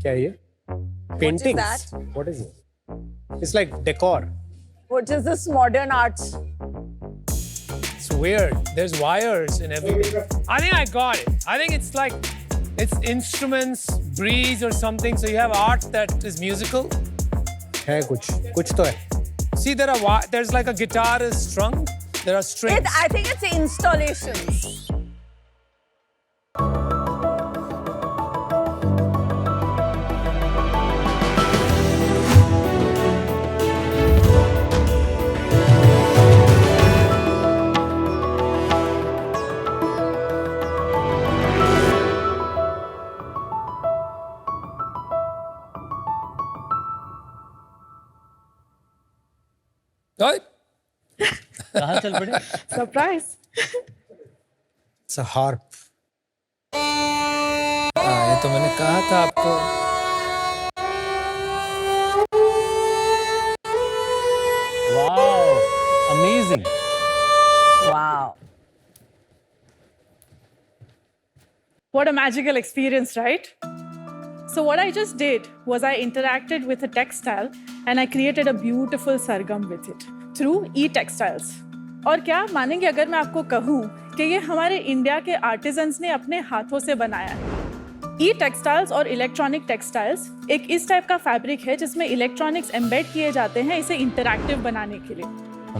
क्या है ये? Paintings. What is it? It's like decor. What is this modern arts? It's weird. There's wires and everything. I think I got it. I think it's instruments, breeze or something. So you have art that is musical. है कुछ तो है. See, there's like a guitar is strung. There are strings. I think it's installations. Right? कहाँ चल पड़े? Surprise. It's a harp. ये तो मैंने कहा था आपको. Wow, amazing. Wow. What a magical experience, right? So what I just did was I interacted with a textile and I created a beautiful sargam with it through e-textiles. और क्या मानेंगे अगर मैं आपको कहूँ कि ये हमारे इंडिया के आर्टिजन्स ने अपने हाथों से बनाया है. ई-टेक्सटाइल्स और इलेक्ट्रॉनिक टेक्सटाइल्स एक इस टाइप का फैब्रिक है जिसमें इलेक्ट्रॉनिक्स एम्बेड किए जाते हैं इसे इंटरैक्टिव बनाने के लिए.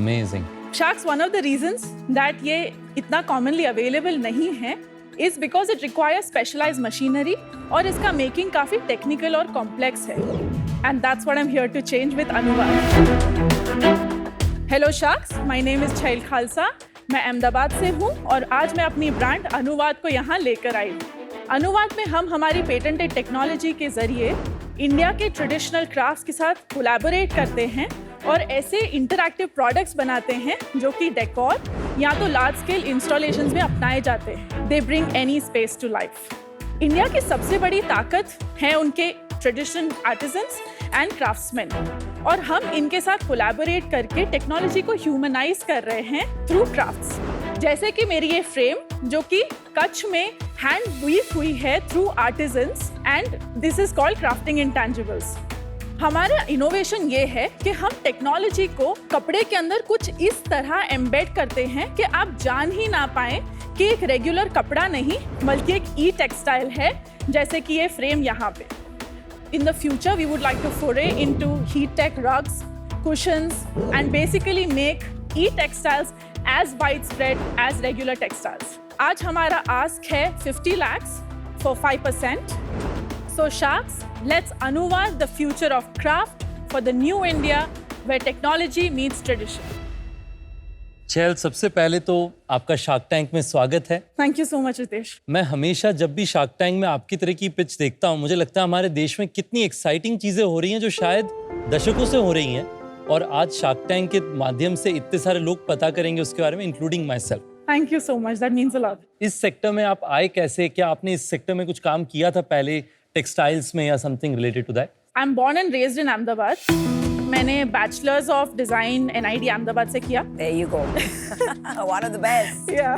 Amazing. Sharks, one of the reasons that ये इतना commonly available नहीं है is because it requires specialized machinery और इसका making काफी technical और complex है. And that's what I'm here to change with Anuvad. Hello Sharks, my name is Chail Khalsa. मैं अहमदाबाद से हूँ और आज मैं अपनी ब्रांड अनुवाद को यहाँ लेकर आई हूँ. अनुवाद में हम हमारी पेटेंटेड टेक्नोलॉजी के जरिए इंडिया के ट्रेडिशनल क्राफ्ट्स के साथ कोलैबोरेट करते हैं और ऐसे इंटरैक्टिव प्रोडक्ट्स बनाते हैं जो कि डेकोर या तो लार्ज स्केल इंस्टॉलेशंस में अपनाए जाते हैं. They bring any space to life. India की सबसे बड़ी ताकत है उनके ट्रेडिशनल आर्टिजन्स एंड क्राफ्ट्समैन और हम इनके साथ कोलैबोरेट करके टेक्नोलॉजी को ह्यूमनाइज कर रहे हैं थ्रू क्राफ्ट्स. जैसे कि मेरी ये फ्रेम जो कि कच्छ में हैंड वीव हुई है through artisans and this is called crafting intangibles. हमारा इनोवेशन ये है कि हम टेक्नोलॉजी को कपड़े के अंदर कुछ इस तरह एम्बेड करते हैं कि आप जान ही ना पाएं कि एक रेगुलर कपड़ा नहीं बल्कि एक ई टेक्सटाइल है जैसे कि ये फ्रेम यहाँ पे. In the future, we would like to foray into heat tech rugs, cushions, and basically make e-textiles as widespread as regular textiles. आज हमारा ask है 50 lakhs for 5%. So Sharks, let's Anuvad the future of craft for the new India where technology meets tradition. चैल, सबसे पहले तो आपका shark tank में स्वागत है. Thank you so much, Ritesh. मैं हमेशा जब भी शार्क टैंक में आपकी तरह की पिच देखता हूँ मुझे लगता है हमारे देश में कितनी एक्साइटिंग चीजें हो रही हैं जो शायद दशकों से हो रही हैं और आज शार्क टैंक के माध्यम से इतने सारे लोग पता करेंगे उसके बारे में, including my self. Thank you so much. That means a lot. इस सेक्टर में आप आए कैसे? क्या आपने इस सेक्टर में कुछ काम किया था पहले टेक्सटाइल्स में या something related to that? I'm born and raised in Ahmedabad. मैंने bachelors of design NID Ahmedabad से किया. There you go. One of the best. Yeah.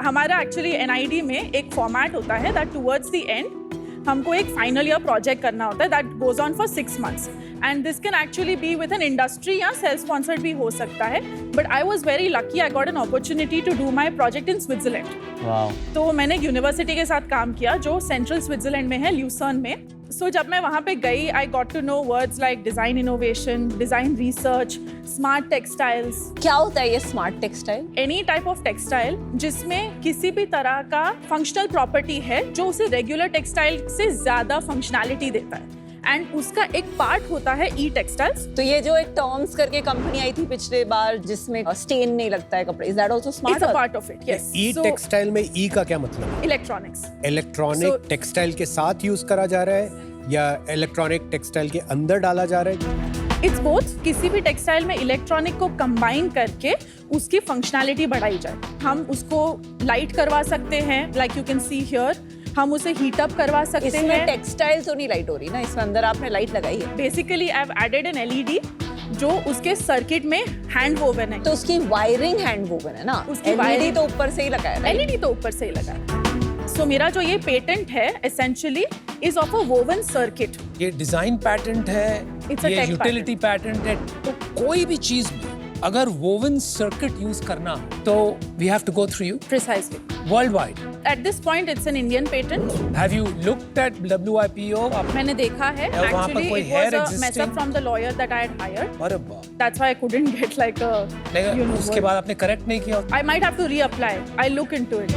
हमारा एक्चुअली NID में एक फॉर्मेट होता है दैट टुवर्ड्स द एंड हमको एक फाइनल ईयर प्रोजेक्ट करना होता है that goes on for 6 months and this can actually be with an industry या सेल्फ स्पॉन्सर्ड भी हो सकता है. But I was very lucky, I got an opportunity to do my project in Switzerland. Wow. तो मैंने university के साथ काम किया जो सेंट्रल स्विट्जरलैंड में है, ल्यूसर्न में. सो जब मैं वहाँ पे गई I got to know words like design innovation, design research, smart textiles. क्या होता है ये smart textile? Any type of textile जिसमें किसी भी तरह का फंक्शनल प्रॉपर्टी है जो उसे रेगुलर टेक्सटाइल से ज्यादा फंक्शनैलिटी देता है एंड उसका एक पार्ट होता है ई टेक्सटाइल्स. तो ये जो एक टर्म्स करके कंपनी आई थी पिछले बार जिसमें स्टेन नहीं लगता है कपड़े, is that also smart? It's a part of it. Yes. E textile में ई का क्या मतलब है? इलेक्ट्रॉनिक्स. इलेक्ट्रॉनिक टेक्सटाइल के साथ यूज करा जा रहा है या इलेक्ट्रॉनिक टेक्सटाइल के अंदर डाला जा रहा है? It's both. किसी भी टेक्सटाइल में इलेक्ट्रॉनिक को कंबाइन करके उसकी फंक्शनैलिटी बढ़ाई जाए. हम उसको लाइट करवा सकते हैं like you can see here. हम उसे हीट अप करवा सकते हैं. इसमें टेक्सटाइल तो नहीं लाइट हो रही ना, इसमें अंदर आपने लाइट लगाई है. Basically I have added an LED जो उसके सर्किट में हैंड वोवन है. तो उसकी वायरिंग हैंड वोवन है ना, उसकी LED wiring- तो ऊपर से ही लगाया है. LED तो ऊपर से ही लगा है. सो मेरा जो ये पेटेंट है essentially is of a woven circuit. ये डिजाइन पैटेंट है, It's a ये tech यूटिलिटी पैटेंट है, तो कोई भी चीज में अगर वोवन सर्किट यूज करना तो we have to go through you Precisely. World wide. At this point, it's an Indian patent. Have you looked at WIPO? मैंने देखा है. या वहाँ पर Actually, कोई it hair was a mess existing? up from the lawyer that I had hired. अरे बाप. That's why I couldn't get like a. लेकिन you know, उसके word. बाद आपने करेक्ट नहीं किया. I might have to reapply. I'll look into it.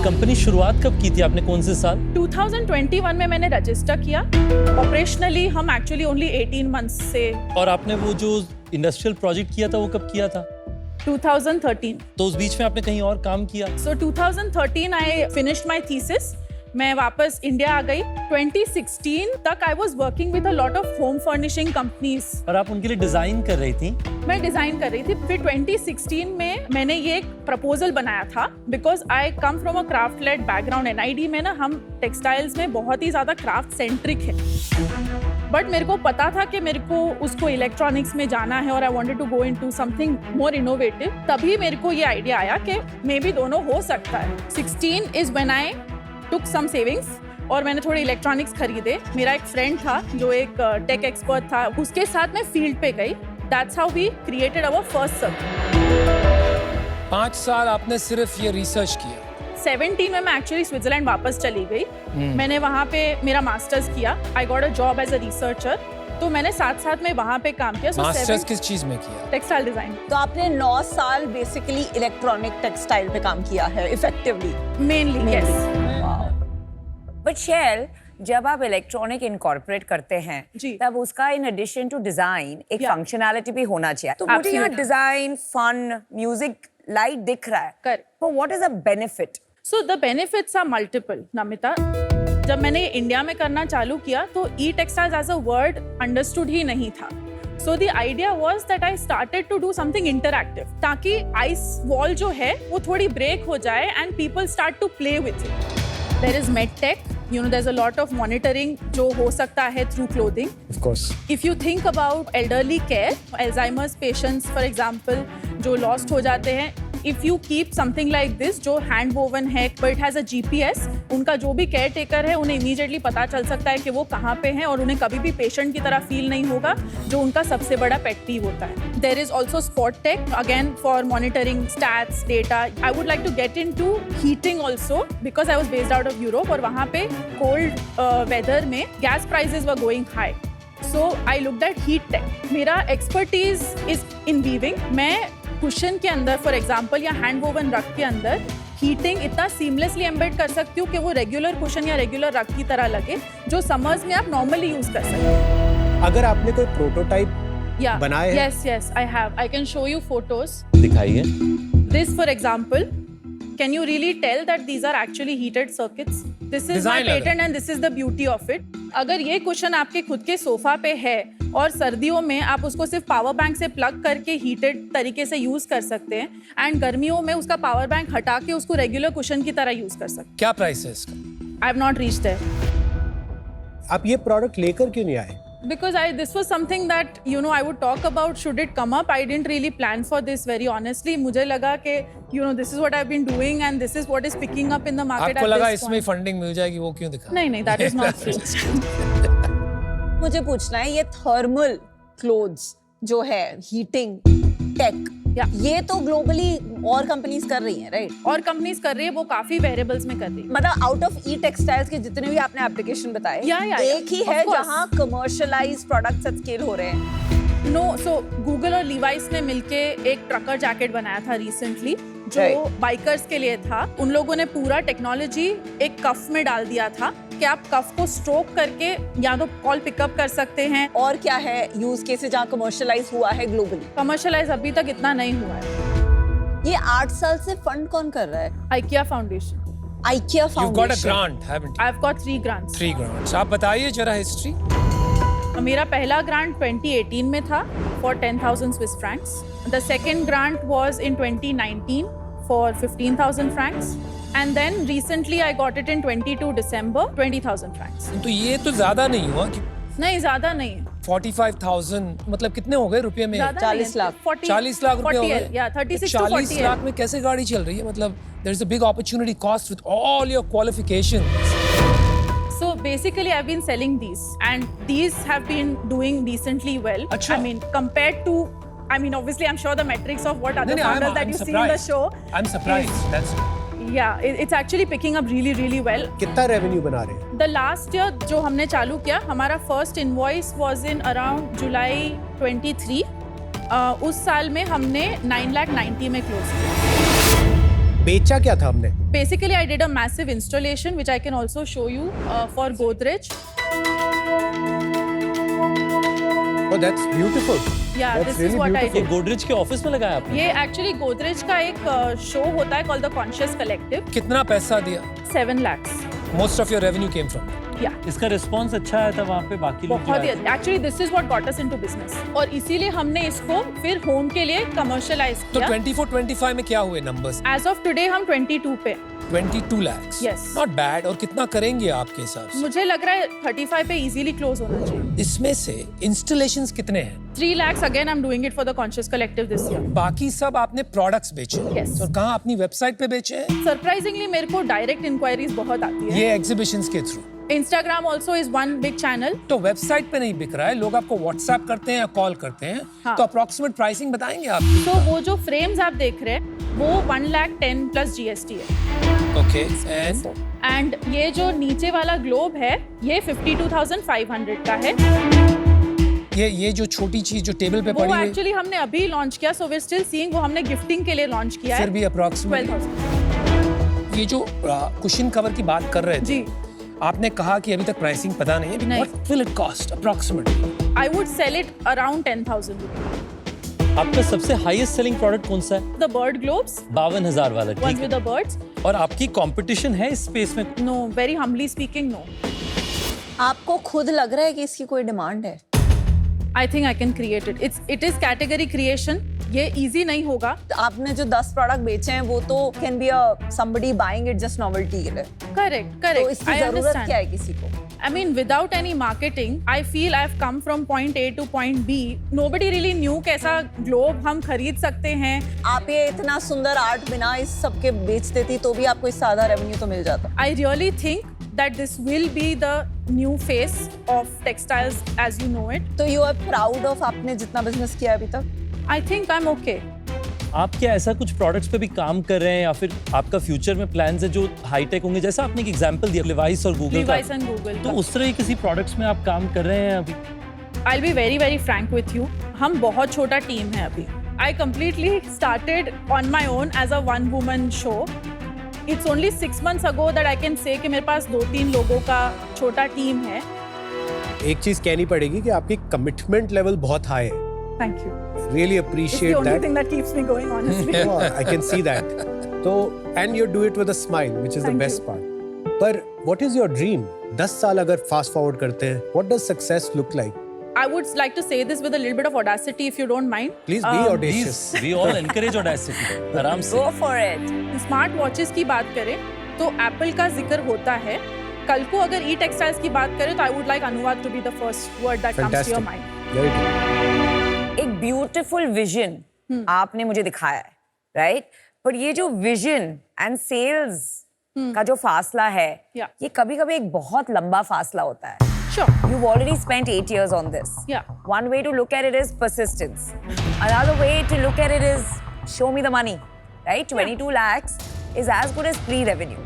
Company शुरुआत कब की थी आपने, कौन से साल? 2021 में मैंने रजिस्टर किया. ऑपरेशनली हम एक्चुअली ओनली 18 मंथ्स से. और आपने वो जो इंडस्ट्रियल प्रोजेक्ट किया था वो कब किया था? 2013. तो उस बीच में आपने कहीं और काम किया? So 2013 I finished my thesis. मैं वापस इंडिया आ गई. 2016 तक I was working with a lot of home furnishing companies. और आप उनके लिए डिजाइन कर रही थी? मैं डिजाइन कर रही थी. फिर 2016 में मैंने ये एक प्रपोजल बनाया था because I come from a craft led background. NID में ना हम टेक्सटाइल्स में बहुत ही ज्यादा क्राफ्ट सेंट्रिक है. बट मेरे को पता था कि मेरे को उसको इलेक्ट्रॉनिक्स में जाना है और I wanted to go into something more innovative. तभी मेरे को ये आइडिया आया कि मे बी दोनों हो सकता है. 16 is when I took some savings और मैंने थोड़े इलेक्ट्रॉनिक्स खरीदे. मेरा एक फ्रेंड था जो एक टेक एक्सपर्ट था, उसके साथ मैं फील्ड पे गई. That's how we created our first circuit. 5 साल आपने सिर्फ ये रिसर्च किया. 17 में मैं एक्चुअली स्विट्जरलैंड वापस चली गई. मैंने वहाँ पे मेरा मास्टर्स किया. I got a job as a researcher. तो मैंने साथ साथ में वहाँ पे काम किया. मास्टर्स किस चीज में किया? Textile design. तो आपने 9 साल बेसिकली इलेक्ट्रॉनिक टेक्सटाइल पे काम किया है effectively. Mainly yes. But Shail, जब आप इलेक्ट्रॉनिक इनकॉर्पोरेट करते हैं जी. तब उसका इन एडिशन टू डिजाइन एक Yeah. फंक्शनैलिटी भी होना चाहिए. तो मुझे यहाँ Absolutely. Design, fun, music, light दिख रहा है. Correct. But what is the benefit? So the benefits are multiple. Namita, जब मैंने इंडिया में करना चालू किया तो e textiles as a word understood ही नहीं था. So the idea was that I started to do something interactive ताकि आइस वॉल जो है वो थोड़ी ब्रेक हो जाए and people start to play with it. There is medtech. You know, there's a lot of monitoring जो हो सकता है through clothing. Of course. If you think about elderly care, Alzheimer's patients for example, जो lost हो जाते हैं, if you keep something like this जो hand woven है but it has a GPS, उनका जो भी केयर टेकर है उन्हें immediately पता चल सकता है कि वो कहाँ पे हैं और उन्हें कभी भी पेशेंट की तरह फील नहीं होगा, जो उनका सबसे बड़ा पेट पीव होता है. There is also spot tech again for monitoring stats, data. I would like to get into heating also because I was based out of Europe और वहाँ पे cold weather में gas prices were going high. So I looked at heat tech. मेरा expertise is in weaving. मैं cushion के अंदर for example या hand woven रग के अंदर हीटिंग इतना सीमलेसली एम्बेड कर सकती हूँ कि वो रेगुलर कुशन या रेगुलर रग की तरह लगे, जो समर्स में आप नॉर्मली यूज कर सकते हैं. अगर आपने कोई प्रोटोटाइप या बनाए हैं? Yes I have. I can show you photos. दिखाइए. This for example, can you really tell that these are actually heated circuits? This is my Design लग रहा patent and this is the beauty of it. अगर ये cushion आपके खुद के sofa पे है और सर्दियों में आप उसको सिर्फ पावर बैंक से प्लग करके हीटेड तरीके से यूज कर सकते हैं एंड गर्मियों में उसका पावर बैंक हटा के उसको रेगुलर कुशन की तरह यूज कर सकते हैं. क्या प्राइस है इसका? I have not reached there. आप ये प्रोडक्ट लेकर क्यों नहीं आए? Because this was something that I would talk about should it come up. I didn't really plan for this very honestly. मुझे लगा कि this is what I've been doing and this is what is picking up in the market आपको at लगा this इसमें point. Funding मिल जाएगी, वो क्यों दिखा? नहीं, that is not true. मुझे पूछना है ये थर्मल क्लोथ्स जो है हीटिंग टेक, ये तो ग्लोबली और कंपनीज कर रही हैं, राइट? और कंपनीज कर रही है, वो काफी वेरिएबल्स में कर रही है. मतलब आउट ऑफ ई टेक्सटाइल्स के जितने भी आपने एप्लीकेशन बताए, एक ही है जहां कमर्शियलाइज्ड प्रोडक्ट्स एट स्केल हो रहे हैं. नो, सो गूगल और लीवाइस ने मिलके एक ट्रकर जैकेट बनाया था रिसेंटली जो बाइकर्स के लिए था. उन लोगों ने पूरा टेक्नोलॉजी एक कफ में डाल दिया था कि आप कफ को स्ट्रोक करके या तो कॉल पिकअप कर सकते हैं. और क्या है यूज केसेस जहां कमर्शियलाइज हुआ है ग्लोबली? कमर्शियलाइज अभी तक इतना नहीं हुआ है. ये 8 साल से फंड कौन कर रहा है? IKEA foundation. IKEA You've got a foundation. grant, haven't you? I've got 3 grants. 3 grants. आप बताइए जरा हिस्ट्री. मेरा पहला ग्रांट 2018 में था for 10,000 Swiss francs. The second grant was in 2019 for 15,000 francs. And then recently I got it in 22 December, 20,000 francs. तो ये तो ज्यादा नहीं हुआ कि नहीं, ज्यादा नहीं है. 45,000 मतलब कितने हो गए रुपए में? ज्यादा 40 लाख. 40 लाख रुपए हो गए. या 36 to 40 40 लाख में कैसे गाड़ी चल रही है? मतलब there is a big opportunity cost with all your qualifications. So basically I've been selling these, and these have been doing decently well. Achha. I mean, compared to, I mean, obviously I'm sure the metrics of what other founders that you see in the show. I'm surprised. That's Yeah, it's actually picking up really, really well. कितना revenue बना रहे हैं? The last year जो हमने चालू किया, हमारा first invoice was in around July 23. उस साल में हमने 9,90,000 में close किया. बेचा क्या था हमने? Basically, I did a massive installation, which I can also show you for Godrej. Oh, that's beautiful. Yeah, That's this really is what I beautiful. ये did. गोदरेज के ऑफिस में लगाया आपने? ये एक्चुअली गोदरेज का एक शो होता है कॉल्ड द कॉन्शियस कलेक्टिव. कितना पैसा दिया? 7 lakhs. Most of your revenue came from. Yeah. इसका रिस्पांस अच्छा आया था वहाँ पे बाकी लोग जो बहुत ही आए थे? Actually this is what got us into business, और इसीलिए हमने इसको फिर होम के लिए कमर्शियलाइज तो किया. 24-25 में क्या हुए numbers? एज ऑफ टुडे हम 22 पे. 22 lakhs. Yes. Not bad. और कितना करेंगे आपके हिसाब से? मुझे लग रहा है 35 पे इजीली क्लोज होना चाहिए. इसमें से installations कितने हैं? 3 lakhs again I am doing it for the conscious collective this year. बाकी सब आपने प्रोडक्ट्स बेचे हैं? Yes. और कहाँ अपनी वेबसाइट पे बेचे हैं? सरप्राइजिंगली मेरे को डायरेक्ट इंक्वायरीज बहुत आती है. ये एग्जीबिशंस के through. Instagram also is one big channel. तो वेबसाइट पे नहीं बिक रहा है, लोग आपको व्हाट्सएप करते हैं या कॉल करते हैं. हाँ. तो अप्रोक्सीमेट प्राइसिंग बताएंगे आप? तो वो जो फ्रेम्स आप देख रहे हैं वो 1,10,000 प्लस GST है. ओके. एंड एंड ये जो नीचे वाला ग्लोब है ये 52,500 का है. ये जो छोटी चीज जो टेबल पे वो पड़ी है, एक्चुअली हमने अभी लॉन्च किया, सो वी स्टिल सीइंग. वो हमने गिफ्टिंग के लिए लॉन्च किया फिर है. भी अप्रोक्सीमेट 12,000. ये जो कुशन कवर की बात कर रहे थे, जी. आपने कहा कि अभी तक प्राइसिंग पता नहीं है. नहीं. What will it cost approximately? I would sell it around 10,000 rupees. आपका सबसे हाईएस्ट सेलिंग प्रोडक्ट कौन सा है? द बर्ड ग्लोब्स, 52,000 वाला, ones ठीक with है. the birds. और आपकी कंपटीशन है इस स्पेस में? No, very humbly speaking, no. आपको खुद लग रहा है कि इसकी कोई डिमांड है? I think I can create it. It is category creation. ये easy नहीं होगा. आपने जो 10 प्रोडक्ट बेचे हैं वो तो can be a somebody buying it just novelty के लिए. Correct, तो correct. इसकी I जरूरत understand. क्या है किसी को? I mean, without any marketing, I feel I've come from point A to point B. Nobody really knew कैसा ग्लोब हम खरीद सकते हैं. आप ये इतना सुंदर आर्ट बिना इस सब के बेच देती तो भी आपको इससे आधा रेवेन्यू तो मिल जाता. I really think that this will be the new face of textiles as you know it. तो यू आर प्राउड ऑफ आपने जितना बिजनेस किया अभी तक? I think I'm okay. आप क्या ऐसा कुछ प्रोडक्ट्स पे भी काम कर रहे हैं या फिर आपका फ्यूचर में प्लान्स है जो हाईटेक होंगे? जैसा आपने एक एग्जांपल दिया लिवाइस और गूगल का, Levi's and Google. तो उस तरह के किसी प्रोडक्ट्स में आप काम कर रहे हैं अभी? I'll be very very frank with you. हम बहुत छोटा टीम है अभी. I completely started on my own as a one woman show. It's only 6 months ago that I can say कि मेरे पास 2-3 लोगों का छोटा टीम है. एक चीज कहनी पड़ेगी कि आपकी कमिटमेंट लेवल बहुत हाई है. Thank you. Really It's the appreciate only that. thing that keeps me going, honestly. Oh, I can see that. So, and you do it with a smile, which is the Thank best you. part. पर what is your dream? 10 साल अगर fast forward करते हैं, what does success look like? I would like to say this with a little bit of audacity, if you don't mind. Please be audacious. Please, we all encourage audacity. आराम से. Go for it. Smart watches की बात करें तो Apple का जिक्र होता है. कल को अगर ई टेक्सटाइल्स की बात करें तो I would like Anuvad to be the first word that comes to your Fantastic. Mind. Very good. एक ब्यूटीफुल विजन आपने मुझे दिखाया है, राइट? पर ये जो विजन एंड सेल्स का जो फासला है, Yeah. ये कभी-कभी एक बहुत लंबा फासला होता है. Sure. You've already spent 8 years on this. Yeah. One way to look at it is persistence. Another way to look at it is show me the money, right? 22 lakhs is as good as pre-revenue.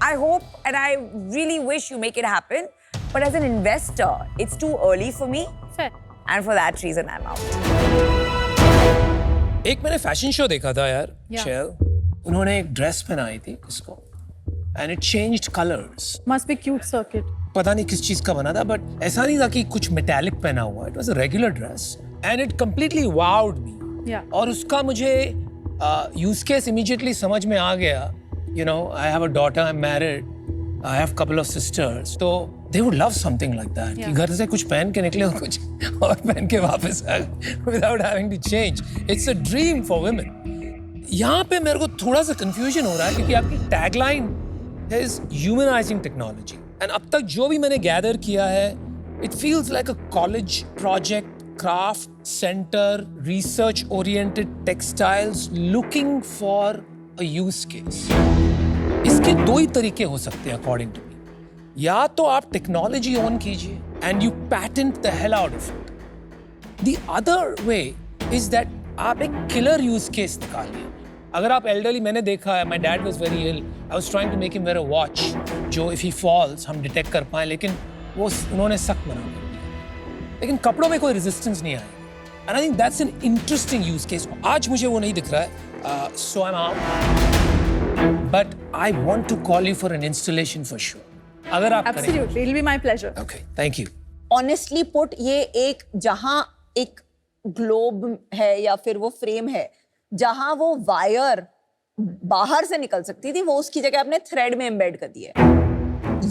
I hope and I really wish you make it happen. But as an investor, it's too early for me. Fair. And for that reason, I'm out. एक मैंने fashion show देखा था यार, Yeah. Shell. उन्होंने एक dress पहनाई थी इसको, and it changed colors. Must be cute circuit. पता नहीं किस चीज का बना था, बट ऐसा नहीं था कि कुछ मेटालिक पहना हुआ. It was a regular dress and it completely vowed me. Yeah. और उसका मुझे यूज केस इमीडिएटली समझ में आ गया. You know, I have a daughter, I am married, I have couple of sisters, तो they would love something like that, कि Yeah. घर से कुछ पहन के निकले और कुछ और पहन के वापस आ गए without having to change. It's a dream for women. यहाँ पे मेरे को थोड़ा सा कंफ्यूजन हो रहा है क्योंकि आपकी tagline is humanising technology. And अब तक जो भी मैंने गैदर किया है, it feels like a college project, craft centre, research oriented textiles looking for a use case. इसके दो ही तरीके हो सकते हैं अकॉर्डिंग टू मी. या तो आप टेक्नोलॉजी ऑन कीजिए and you patent the hell out of it. The other way is that आप एक किलर यूज केस निकालिए. अगर आप एल्डरली, मैंने देखा है, my dad was very ill, I was trying to make him wear a watch जो if he falls हम डिटेक्ट कर पाए, लेकिन वो उन्होंने सख्त मना कर दिया. लेकिन कपड़ों में कोई रेजिस्टेंस नहीं आया. And I think that's an interesting use case. आज मुझे वो नहीं दिख रहा है, so I am out, but I want to call you for an installation for sure. अगर आप करें. Absolutely, it'll be my pleasure. Okay, thank you. Honestly put, ये एक जहां एक ग्लोब है या फिर वो फ्रेम है जहां वो वायर बाहर से निकल सकती थी, वो उसकी जगह आपने थ्रेड में एम्बेड कर दी है.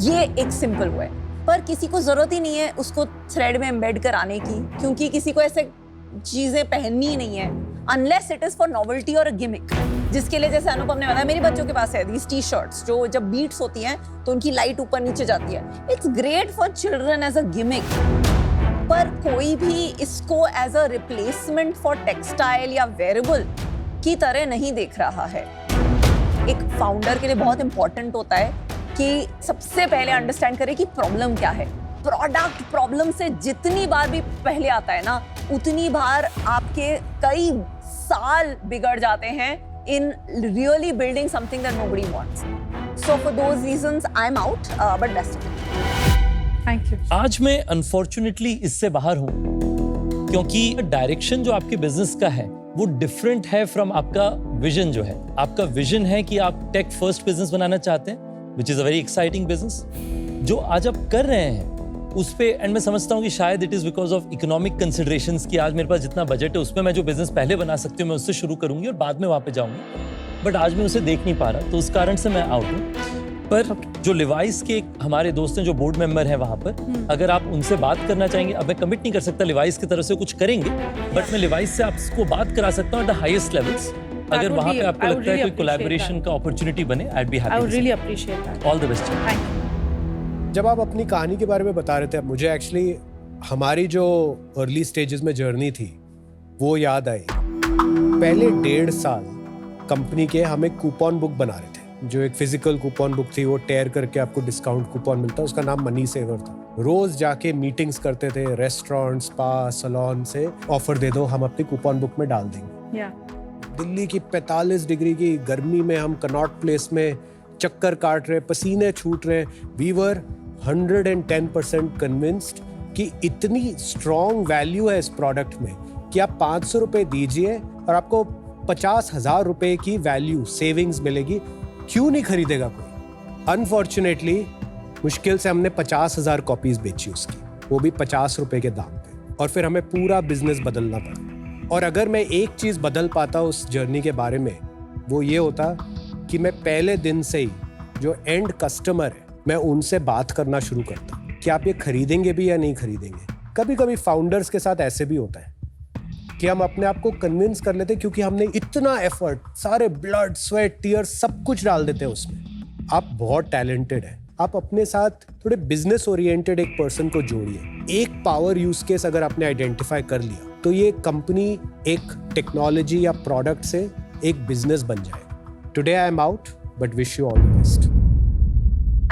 ये एक सिंपल वो है, पर किसी को जरूरत ही नहीं है उसको थ्रेड में एम्बेड कराने की, क्योंकि किसी को ऐसे चीजें पहननी ही नहीं है unless it is for novelty और अ गिमिक. जिसके लिए, जैसे अनुपम ने बताया, मेरे बच्चों के पास है दीज टी शर्ट्स जो जब बीट्स होती हैं तो उनकी लाइट ऊपर नीचे जाती है. It's great for children as a gimmick, पर कोई भी इसको as a replacement for textile या वेयरेबल की तरह नहीं देख रहा है. एक फाउंडर के लिए बहुत इंपॉर्टेंट होता है कि सबसे पहले अंडरस्टैंड करे कि प्रॉब्लम क्या है. प्रोडक्ट प्रॉब्लम से जितनी बार भी पहले आता है ना, उतनी बार आपके कई साल बिगड़ जाते हैं in really building something that nobody wants. So for those reasons, I'm out, but best of luck. Thank you. आज मैं अनफॉर्चुनेटली इससे बाहर हूं क्योंकि डायरेक्शन जो आपके बिजनेस का है वो डिफरेंट है फ्रॉम आपका विजन जो है. आपका विजन है कि आप टेक फर्स्ट बिजनेस बनाना चाहते हैं, विच is a very exciting business. जो आज आप कर रहे हैं उस पे, एंड मैं समझता हूँ कि शायद it is because of economic considerations कि आज मेरे पास जितना बजट है उसमें मैं जो बिजनेस पहले बना सकती हूँ मैं उससे शुरू करूंगी और बाद में वहां पे जाऊंगी, बट आज मैं उसे देख नहीं पा रहा, तो उस कारण से मैं आउट हूँ. पर जो लिवाइस के हमारे दोस्त हैं जो बोर्ड मेंबर हैं वहां पर, अगर आप उनसे बात करना चाहेंगे, अब मैं कमिट नहीं कर सकता लिवाइस की तरफ से कुछ करेंगे, बट मैं लिवाइस से आपको बात करा सकता हूँ एट द हाईएस्ट लेवल्स. अगर वहां पे आपको लगता है कोई कोलैबोरेशन का अपॉर्चुनिटी बने, I be I would happy. really appreciate that. All the best. Thank you. जब आप अपनी कहानी के बारे में बता रहे थे, मुझे एक्चुअली हमारी जो अर्ली स्टेजेस में जर्नी थी वो याद आई. पहले 1.5 साल कंपनी के हम एक कूपन बुक बना रहे थे, जो एक फिजिकल कूपन बुक थी, वो टेयर करके आपको डिस्काउंट कूपन मिलता, उसका नाम मनी सेवर था. रोज जाके मीटिंग्स करते थे, रेस्टोरेंट, स्पा, सैलून से ऑफर दे दो, हम अपनी कूपन बुक में डाल देंगे. Yeah. दिल्ली की 45 डिग्री की गर्मी में हम कनॉट प्लेस में चक्कर काट रहे, पसीने छूट रहे. वी वर 110% कन्विंस्ड कि इतनी स्ट्रॉन्ग वैल्यू है इस प्रोडक्ट में कि आप 500 रुपए दीजिए और आपको 50,000 रुपए की वैल्यू सेविंग्स मिलेगी. क्यों नहीं खरीदेगा कोई? अनफॉर्चुनेटली मुश्किल से हमने 50,000 कॉपीज बेची उसकी, वो भी 50 रुपए के दाम पे, और फिर हमें पूरा बिजनेस बदलना पड़ा. और अगर मैं एक चीज बदल पाता उस जर्नी के बारे में, वो ये होता कि मैं पहले दिन से ही जो एंड कस्टमर है मैं उनसे बात करना शुरू करता कि आप ये खरीदेंगे भी या नहीं खरीदेंगे. कभी कभी फाउंडर्स के साथ ऐसे भी होता है कि हम अपने आप को कन्विंस कर लेते क्योंकि हमने इतना एफर्ट, सारे ब्लड, स्वेट, टीयर्स सब कुछ डाल देते हैं उसमें. आप बहुत टैलेंटेड हैं, आप अपने साथ थोड़े बिजनेस ओरिएंटेड एक पर्सन को जोड़िए. एक पावर यूज केस अगर आपने आइडेंटिफाई कर लिया तो ये कंपनी एक टेक्नोलॉजी या प्रोडक्ट से एक बिजनेस बन जाएगा. Today I am out, but wish you all the best.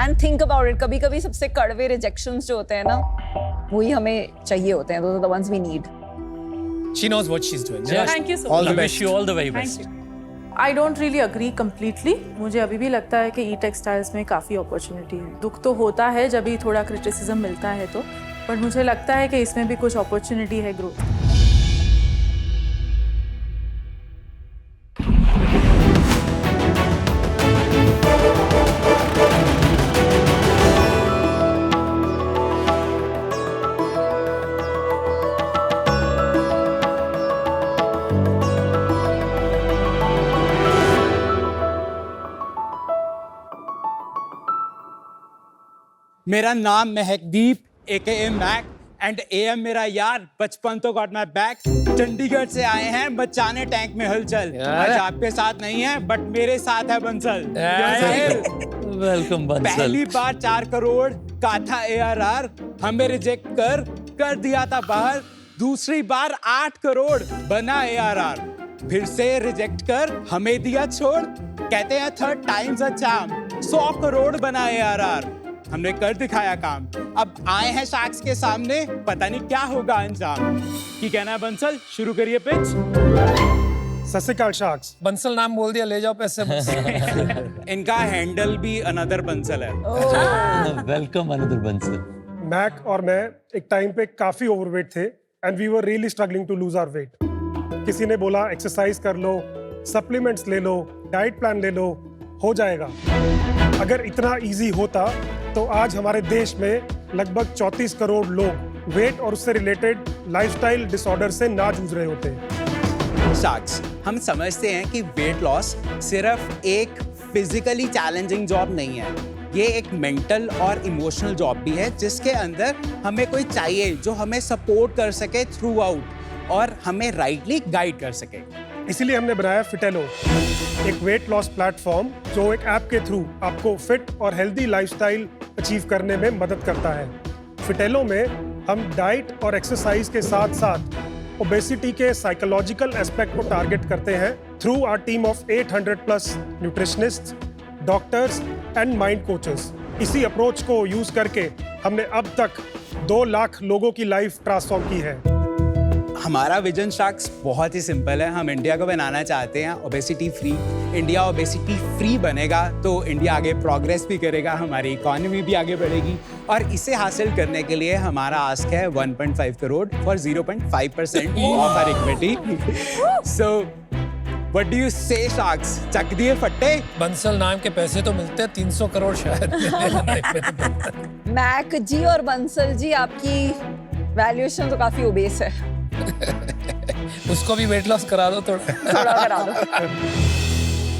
And think about it, कभी कभी सबसे कड़वे रिजेक्शंस जो होते हैं ना, वही हमें चाहिए होते हैं. Those are the ones we need. She knows what she's doing. Yes. Thank you so All much. the I best. wish you all the very Thank best. you. I don't really agree completely. मुझे अभी भी लगता है कि ई textiles में काफ़ी opportunity है. दुख तो होता है जब भी थोड़ा क्रिटिसिज्म मिलता है तो, पर मुझे लगता है कि इसमें भी कुछ अपॉर्चुनिटी है ग्रोथ. मेरा नाम महकदीप AKA मैक एंड AM मेरा यार, बचपन तो गॉट माय बैक. चंडीगढ़ से आए हैं मचाने टैंक में हलचल. आज आपके साथ नहीं है बट मेरे साथ है बंसल. वेलकम बंसल. पहली बार 4 करोड़ का था ARR, हमें रिजेक्ट कर दिया था बाहर. दूसरी बार 8 करोड़ बना ARR, फिर से रिजेक्ट कर हमें दिया छोड़. कहते हैं 3rd time's a charm, 100 crore बना ARR. हमने कर दिखाया काम। अब आए हैं शार्क्स के सामने, पता नहीं क्या होगा अंजाम। की कहना है बंसल, शुरू करिए पिच। सत श्री अकाल शार्क्स। बंसल नाम बोल दिया, ले जाओ पैसे बंसल। इनका हैंडल भी अनदर बंसल है। Welcome another Bansal. मैक और मैं एक टाइम पे काफी ओवरवेट थे and we were really struggling to lose our weight. किसी ने बोला एक्सरसाइज कर लो, सप्लीमेंट्स ले लो, डाइट प्लान ले लो, हो जाएगा। अगर इतना इजी होता तो आज हमारे देश में लगभग 34 करोड़ लोग वेट और उससे रिलेटेड लाइफस्टाइल डिसऑर्डर से ना जूझ रहे होते। शार्क्स, हम समझते हैं कि वेट लॉस सिर्फ एक फिजिकली चैलेंजिंग जॉब नहीं है, ये एक मेंटल और इमोशनल जॉब भी है, जिसके अंदर हमें कोई चाहिए जो हमें सपोर्ट कर सके थ्रू आउट और हमें राइटली गाइड कर सके। इसीलिए हमने बनाया फिटेलो, एक वेट लॉस प्लेटफॉर्म जो एक ऐप के थ्रू आपको फिट और हेल्दी लाइफस्टाइल अचीव करने में मदद करता है। फिटेलो में हम डाइट और एक्सरसाइज के साथ साथ ओबेसिटी के साइकोलॉजिकल एस्पेक्ट को टारगेट करते हैं through our team of 800 plus nutritionists, doctors and mind coaches. इसी अप्रोच को यूज करके हमने अब तक 2 लाख लोगों की लाइफ ट्रांसफॉर्म की है। हमारा विजन शार्क्स बहुत ही सिंपल है। हम इंडिया को बनाना चाहते हैं obesity free. India obesity free बनेगा तो इंडिया आगे प्रोग्रेस भी करेगा, हमारी इकोनॉमी भी आगे बढ़ेगी, और इसे हासिल करने के लिए हमारा आस्क है 1.5 crore for 0.5% of our equity. So what do you say sharks, चक दिए फट्टे? बंसल नाम के पैसे तो मिलते हैं 300 करोड़ शायद। मैक जी और बंसल जी, आपकी वैल्यूएशन तो काफी ओबेस है। उसको भी वेट लॉस करा दो थोड़ा। थोड़ा करा दो।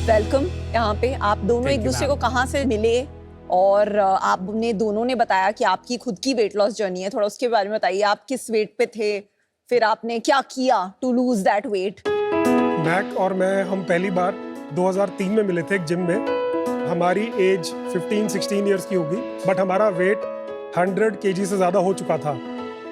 वेलकम यहाँ पे। आप दोनों एक दूसरे को कहाँ से मिले, और आपने दोनों ने बताया कि आपकी खुद की वेट लॉस जर्नी है, थोड़ा उसके बारे में बताइए। आप किस वेट पे थे, फिर आपने क्या किया to lose that weight? Mac और मैं हम पहली बार 2003 में मिले थे एक जिम में। हमारी एज 15-16 इयर्स की होगी, बट हमारा वेट 100 kg से ज़्यादा हो चुका था।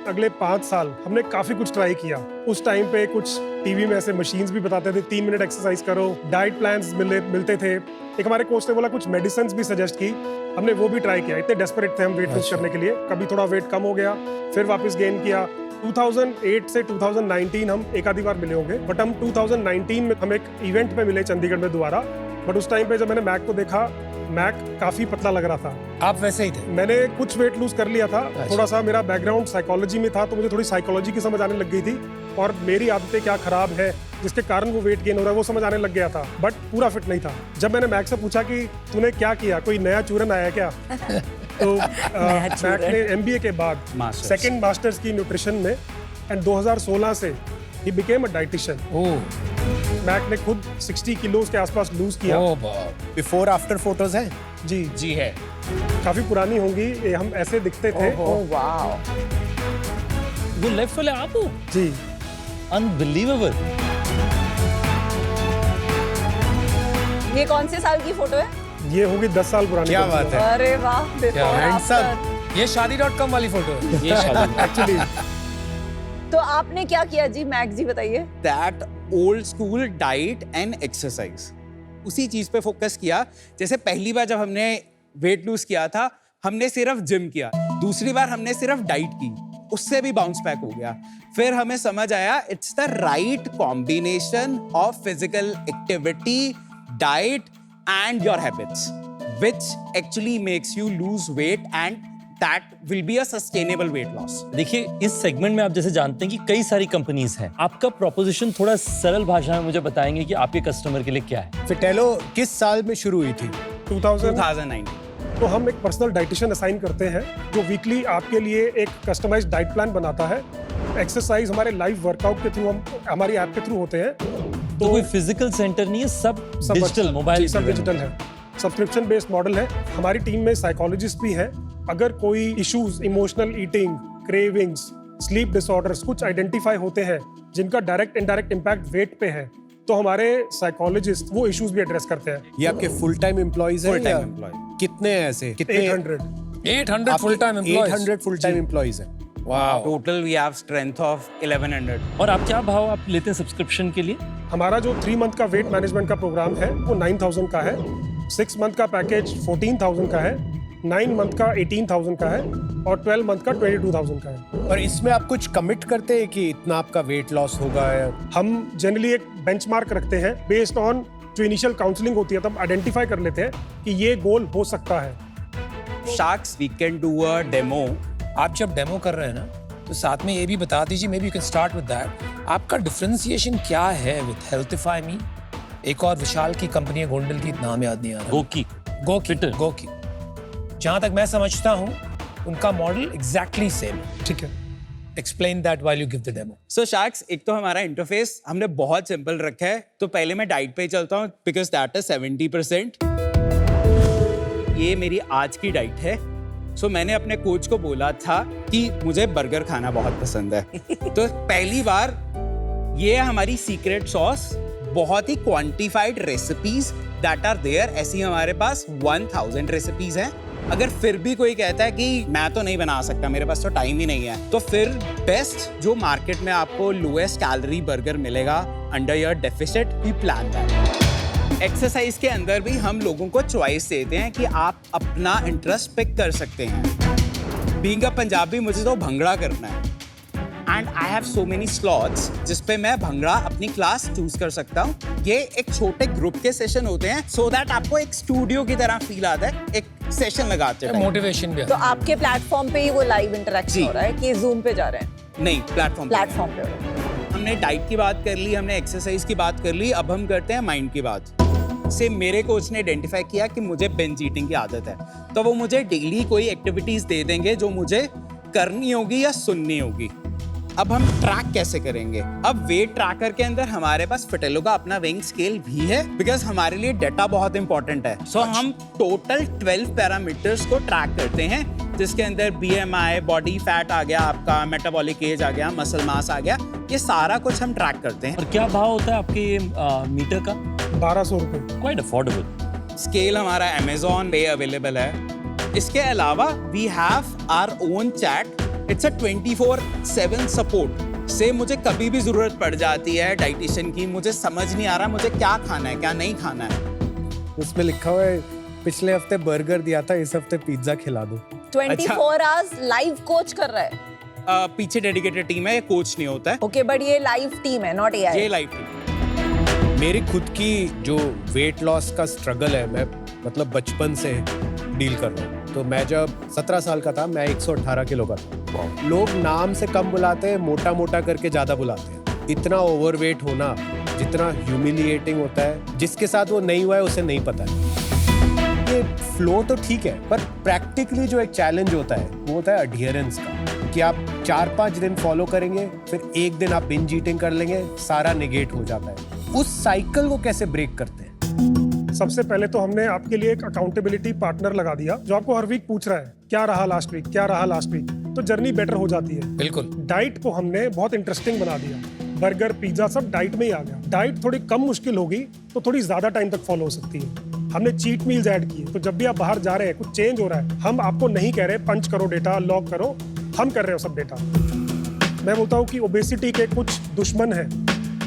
अगले 5 साल हमने काफ़ी कुछ ट्राई किया। उस टाइम पे कुछ टीवी में ऐसे मशीन्स भी बताते थे, 3 मिनट एक्सरसाइज करो, डाइट प्लान्स मिलते थे। एक हमारे कोच ने बोला कुछ मेडिसिन भी सजेस्ट की, हमने वो भी ट्राई किया। इतने डेस्परेट थे हम वेट लूज करने के लिए। कभी थोड़ा वेट कम हो गया, फिर वापस गेन किया। 2008 से 2019 हम एक आधी बार मिले होंगे, बट हम 2019 में हम एक इवेंट में मिले चंडीगढ़ में दोबारा। बट उस टाइम पे जब मैंने मैक को देखा, मैक काफी पतला लग रहा था। आप वैसे ही थे? मैंने कुछ वेट लूज कर लिया था। थोड़ा सा मेरा बैकग्राउंड साइकोलॉजी में था, तो मुझे थोड़ी साइकोलॉजी की समझ आने लग गई थी, और मेरी आदतें क्या खराब है जिसके कारण वो वेट गेन हो रहा है वो समझ आने लग गया था, बट पूरा फिट नहीं था। जब मैंने मैक से पूछा कि तूने क्या किया, कोई नया चूरन आया क्या, तो मैक ने MBA के बाद सेकंड मास्टर्स की न्यूट्रिशन में, एंड 2016 से ही बिकेम अ डाइटिशियन। मैक ने खुद 60 किलोज के आसपास लूज किया। बिफोर आफ्टर फोटोज हैं? जी है। काफी पुरानी होंगी, ये हम ऐसे दिखते थे। वाओ, वो लेफ्ट वाले आप हो? जी, अनबिलीवेबल। ये कौन से साल की फोटो है? ये होगी 10 साल पुरानी। क्या बात है। अरे वाह, बिफोर आफ्टर। ये शादी.com वाली फोटो है। ये शादी एक्चुअली तो आपने क्या किया जी, मैक जी बताइए। That old school diet and exercise, उसी चीज पे फोकस किया। जैसे पहली बार जब हमने वेट लूज किया था, हमने सिर्फ जिम किया। दूसरी बार हमने सिर्फ डाइट की, उससे भी बाउंस बैक हो गया। फिर हमें समझ आया it's the right combination of physical activity, diet and your habits which actually makes you lose weight and that will be a sustainable weight loss. देखिए, इस सेगमेंट में आप जैसे जानते हैं कि कई सारी कंपनीज हैं। आपका प्रोपोजिशन थोड़ा सरल भाषा में मुझे बताएंगे कि आपके कस्टमर के लिए क्या है? फिटेलो किस साल में शुरू हुई थी? 2009। तो हम एक पर्सनल डाइटिशियन असाइन करते हैं जो वीकली आपके लिए एक कस्टमाइज्ड डाइट प्लान बनाता है। एक्सरसाइज हमारे लाइव वर्कआउट के थ्रू, हम हमारी ऐप के थ्रू होते हैं। तो कोई फिजिकल सेंटर नहीं है, सब डिजिटल, मोबाइल, सब डिजिटल है, सब्सक्रिप्शन बेस्ड मॉडल है। हमारी टीम में साइकोलॉजिस्ट भी हैं। अगर कोई issues, emotional eating, cravings, sleep disorders कुछ आइडेंटिफाई होते हैं जिनका डायरेक्ट इनडायरेक्ट इम्पैक्ट वेट पे है, तो हमारे साइकोलॉजिस्ट वो इश्यूज भी एड्रेस करते हैं। ये आपके फुल टाइम एम्प्लॉइज हैं? Full time employee। कितने हैं ऐसे? कितने? 800 full time employees. 800 full time employees हैं। Wow. Total we have strength of 1100. और आप क्या भाव आप लेते हैं सब्सक्रिप्शन के लिए? हमारा जो 3 मंथ का वेट मैनेजमेंट का प्रोग्राम है वो 9,000 का है। 6 मंथ का पैकेज 14,000 का है। 9 मंथ का 18,000 का है और 12 मंथ का 22,000 का है। और इसमें आप कुछ कमिट करते हैं कि इतना आपका वेट लॉस होगा? हम जनरली एक बेंचमार्क रखते हैं बेस्ड ऑन जो इनिशियल काउंसलिंग होती है, तब आइडेंटिफाई कर लेते हैं कि ये गोल हो सकता है। Sharks, we can do a demo. आप जब डेमो कर रहे हैं ना, तो साथ में ये भी बता दीजिए, may be you can start with that, आपका डिफरेंशिएशन क्या है विद हेल्थिफाई मी? एक और विशाल की कंपनी है, गोल्डन की, नाम याद नहीं आ रहा। गोकी। जहां तक मैं समझता हूं, उनका मॉडल एग्जैक्टली सेम है। ठीक है, explain that while you give the demo. So Sharks, एक तो हमारा इंटरफेस हमने बहुत सिंपल रखा है। तो पहले मैं डाइट पे ही चलता हूँ बिकॉज दैट इज 70%। ये मेरी आज की डाइट है। सो मैंने अपने कोच को बोला था कि मुझे बर्गर खाना बहुत पसंद है। तो पहली बार ये हमारी सीक्रेट सॉस, बहुत ही quantified recipes that are there. ऐसी हमारे पास 1000 रेसिपीज हैं। अगर फिर भी कोई कहता है कि मैं तो नहीं बना सकता, मेरे पास तो टाइम ही नहीं है, तो फिर बेस्ट जो मार्केट में आपको लोएस्ट कैलोरी बर्गर मिलेगा under your deficit, we plan that. Exercise के अंदर भी हम लोगों को चॉइस देते हैं कि आप अपना इंटरेस्ट पिक कर सकते हैं। बीइंग अ पंजाबी, मुझे तो भंगड़ा करना है and I have so many slots जिसपे मैं भंगड़ा अपनी क्लास चूज कर सकता हूँ। ये एक छोटे ग्रुप के सेशन होते हैं सो दैट आपको एक स्टूडियो की तरह फील आता है, एक सेशन लगाते हैं। मोटिवेशन भी तो आपके प्लेटफॉर्म पे ही वो लाइव इंटरेक्शन हो रहा है कि जूम पे जा रहे हैं? नहीं, प्लेटफॉर्म पे हो रहा है। हमने डाइट की बात कर ली, हमने एक्सरसाइज की बात कर ली, अब हम करते हैं माइंड की बात। से मेरे कोच ने आइडेंटिफाई किया कि मुझे बिंज ईटिंग की आदत है, तो वो मुझे डेली कोई एक्टिविटीज दे देंगे जो मुझे करनी होगी या सुननी होगी। अब हम ट्रैक कैसे करेंगे? अब वेट ट्रैकर के अंदर हमारे पास फिटेलो का अपना वेइंग स्केल भी है बिकॉज हमारे लिए डेटा बहुत इंपॉर्टेंट है। सो हम टोटल 12 पैरामीटर्स को ट्रैक करते हैं, जिसके अंदर BMI, बॉडी फैट आ गया, आपका मेटाबॉलिक एज आ गया, मसल मास आ गया, ये सारा कुछ हम ट्रैक करते हैं। और क्या भाव होता है आपके ये मीटर का? 1200 रुपये। Quite affordable. स्केल हमारा Amazon पे अवेलेबल है। इसके अलावा we have our own chat. It's a 24/7 support. से मुझे कभी भी जरूरत पड़ जाती है डाइटिशियन की, मुझे समझ नहीं आ रहा मुझे क्या खाना है क्या नहीं खाना है, उसमें लिखा हुआ है पिछले हफ्ते बर्गर दिया था, इस हफ्ते पिज्जा खिला दो। 24 आवर्स लाइव कोच कर रहा है? पीछे डेडिकेटेड टीम है, ये कोच नहीं होता है। ओके, बट ये लाइव टीम है, नॉट AI। ये लाइव टीम। मेरी खुद की जो वेट लॉस का स्ट्रगल है, मैं मतलब बचपन से डील कर रहा हूँ। तो मैं जब 17 साल का था, मैं 118 किलो का था। लोग नाम से कम बुलाते हैं, मोटा मोटा करके ज्यादा बुलाते हैं। इतना ओवरवेट होना जितना ह्यूमिलिएटिंग होता है, जिसके साथ वो नहीं हुआ है उसे नहीं पता है। ये फ्लो तो ठीक है, पर प्रैक्टिकली जो एक चैलेंज होता है वो होता है अडियरेंस का, कि आप 4-5 दिन फॉलो करेंगे, फिर एक दिन आप बिंज ईटिंग कर लेंगे, सारा नेगेट हो जाता है। उस साइकिल को कैसे ब्रेक करते हैं? सबसे पहले तो हमने आपके लिए एक अकाउंटेबिलिटी पार्टनर लगा दिया जो आपको हर वीक पूछ रहा है क्या रहा लास्ट वीक, क्या रहा लास्ट वीक, तो जर्नी बेटर हो जाती है। बिल्कुल। डाइट को हमने बहुत इंटरेस्टिंग बना दिया, बर्गर पिज्जा सब डाइट में ही आ गया। डाइट थोड़ी कम मुश्किल होगी तो थोड़ी ज्यादा टाइम तक फॉलो हो सकती है। हमने चीट मील्स ऐड किए, तो जब भी आप बाहर जा रहे हैं, कुछ चेंज हो रहा है, हम आपको नहीं कह रहे पंच करो डेटा, लॉग करो, हम कर रहे हो सब डेटा। मैं बोलता हूँ कि ओबेसिटी के कुछ दुश्मन है,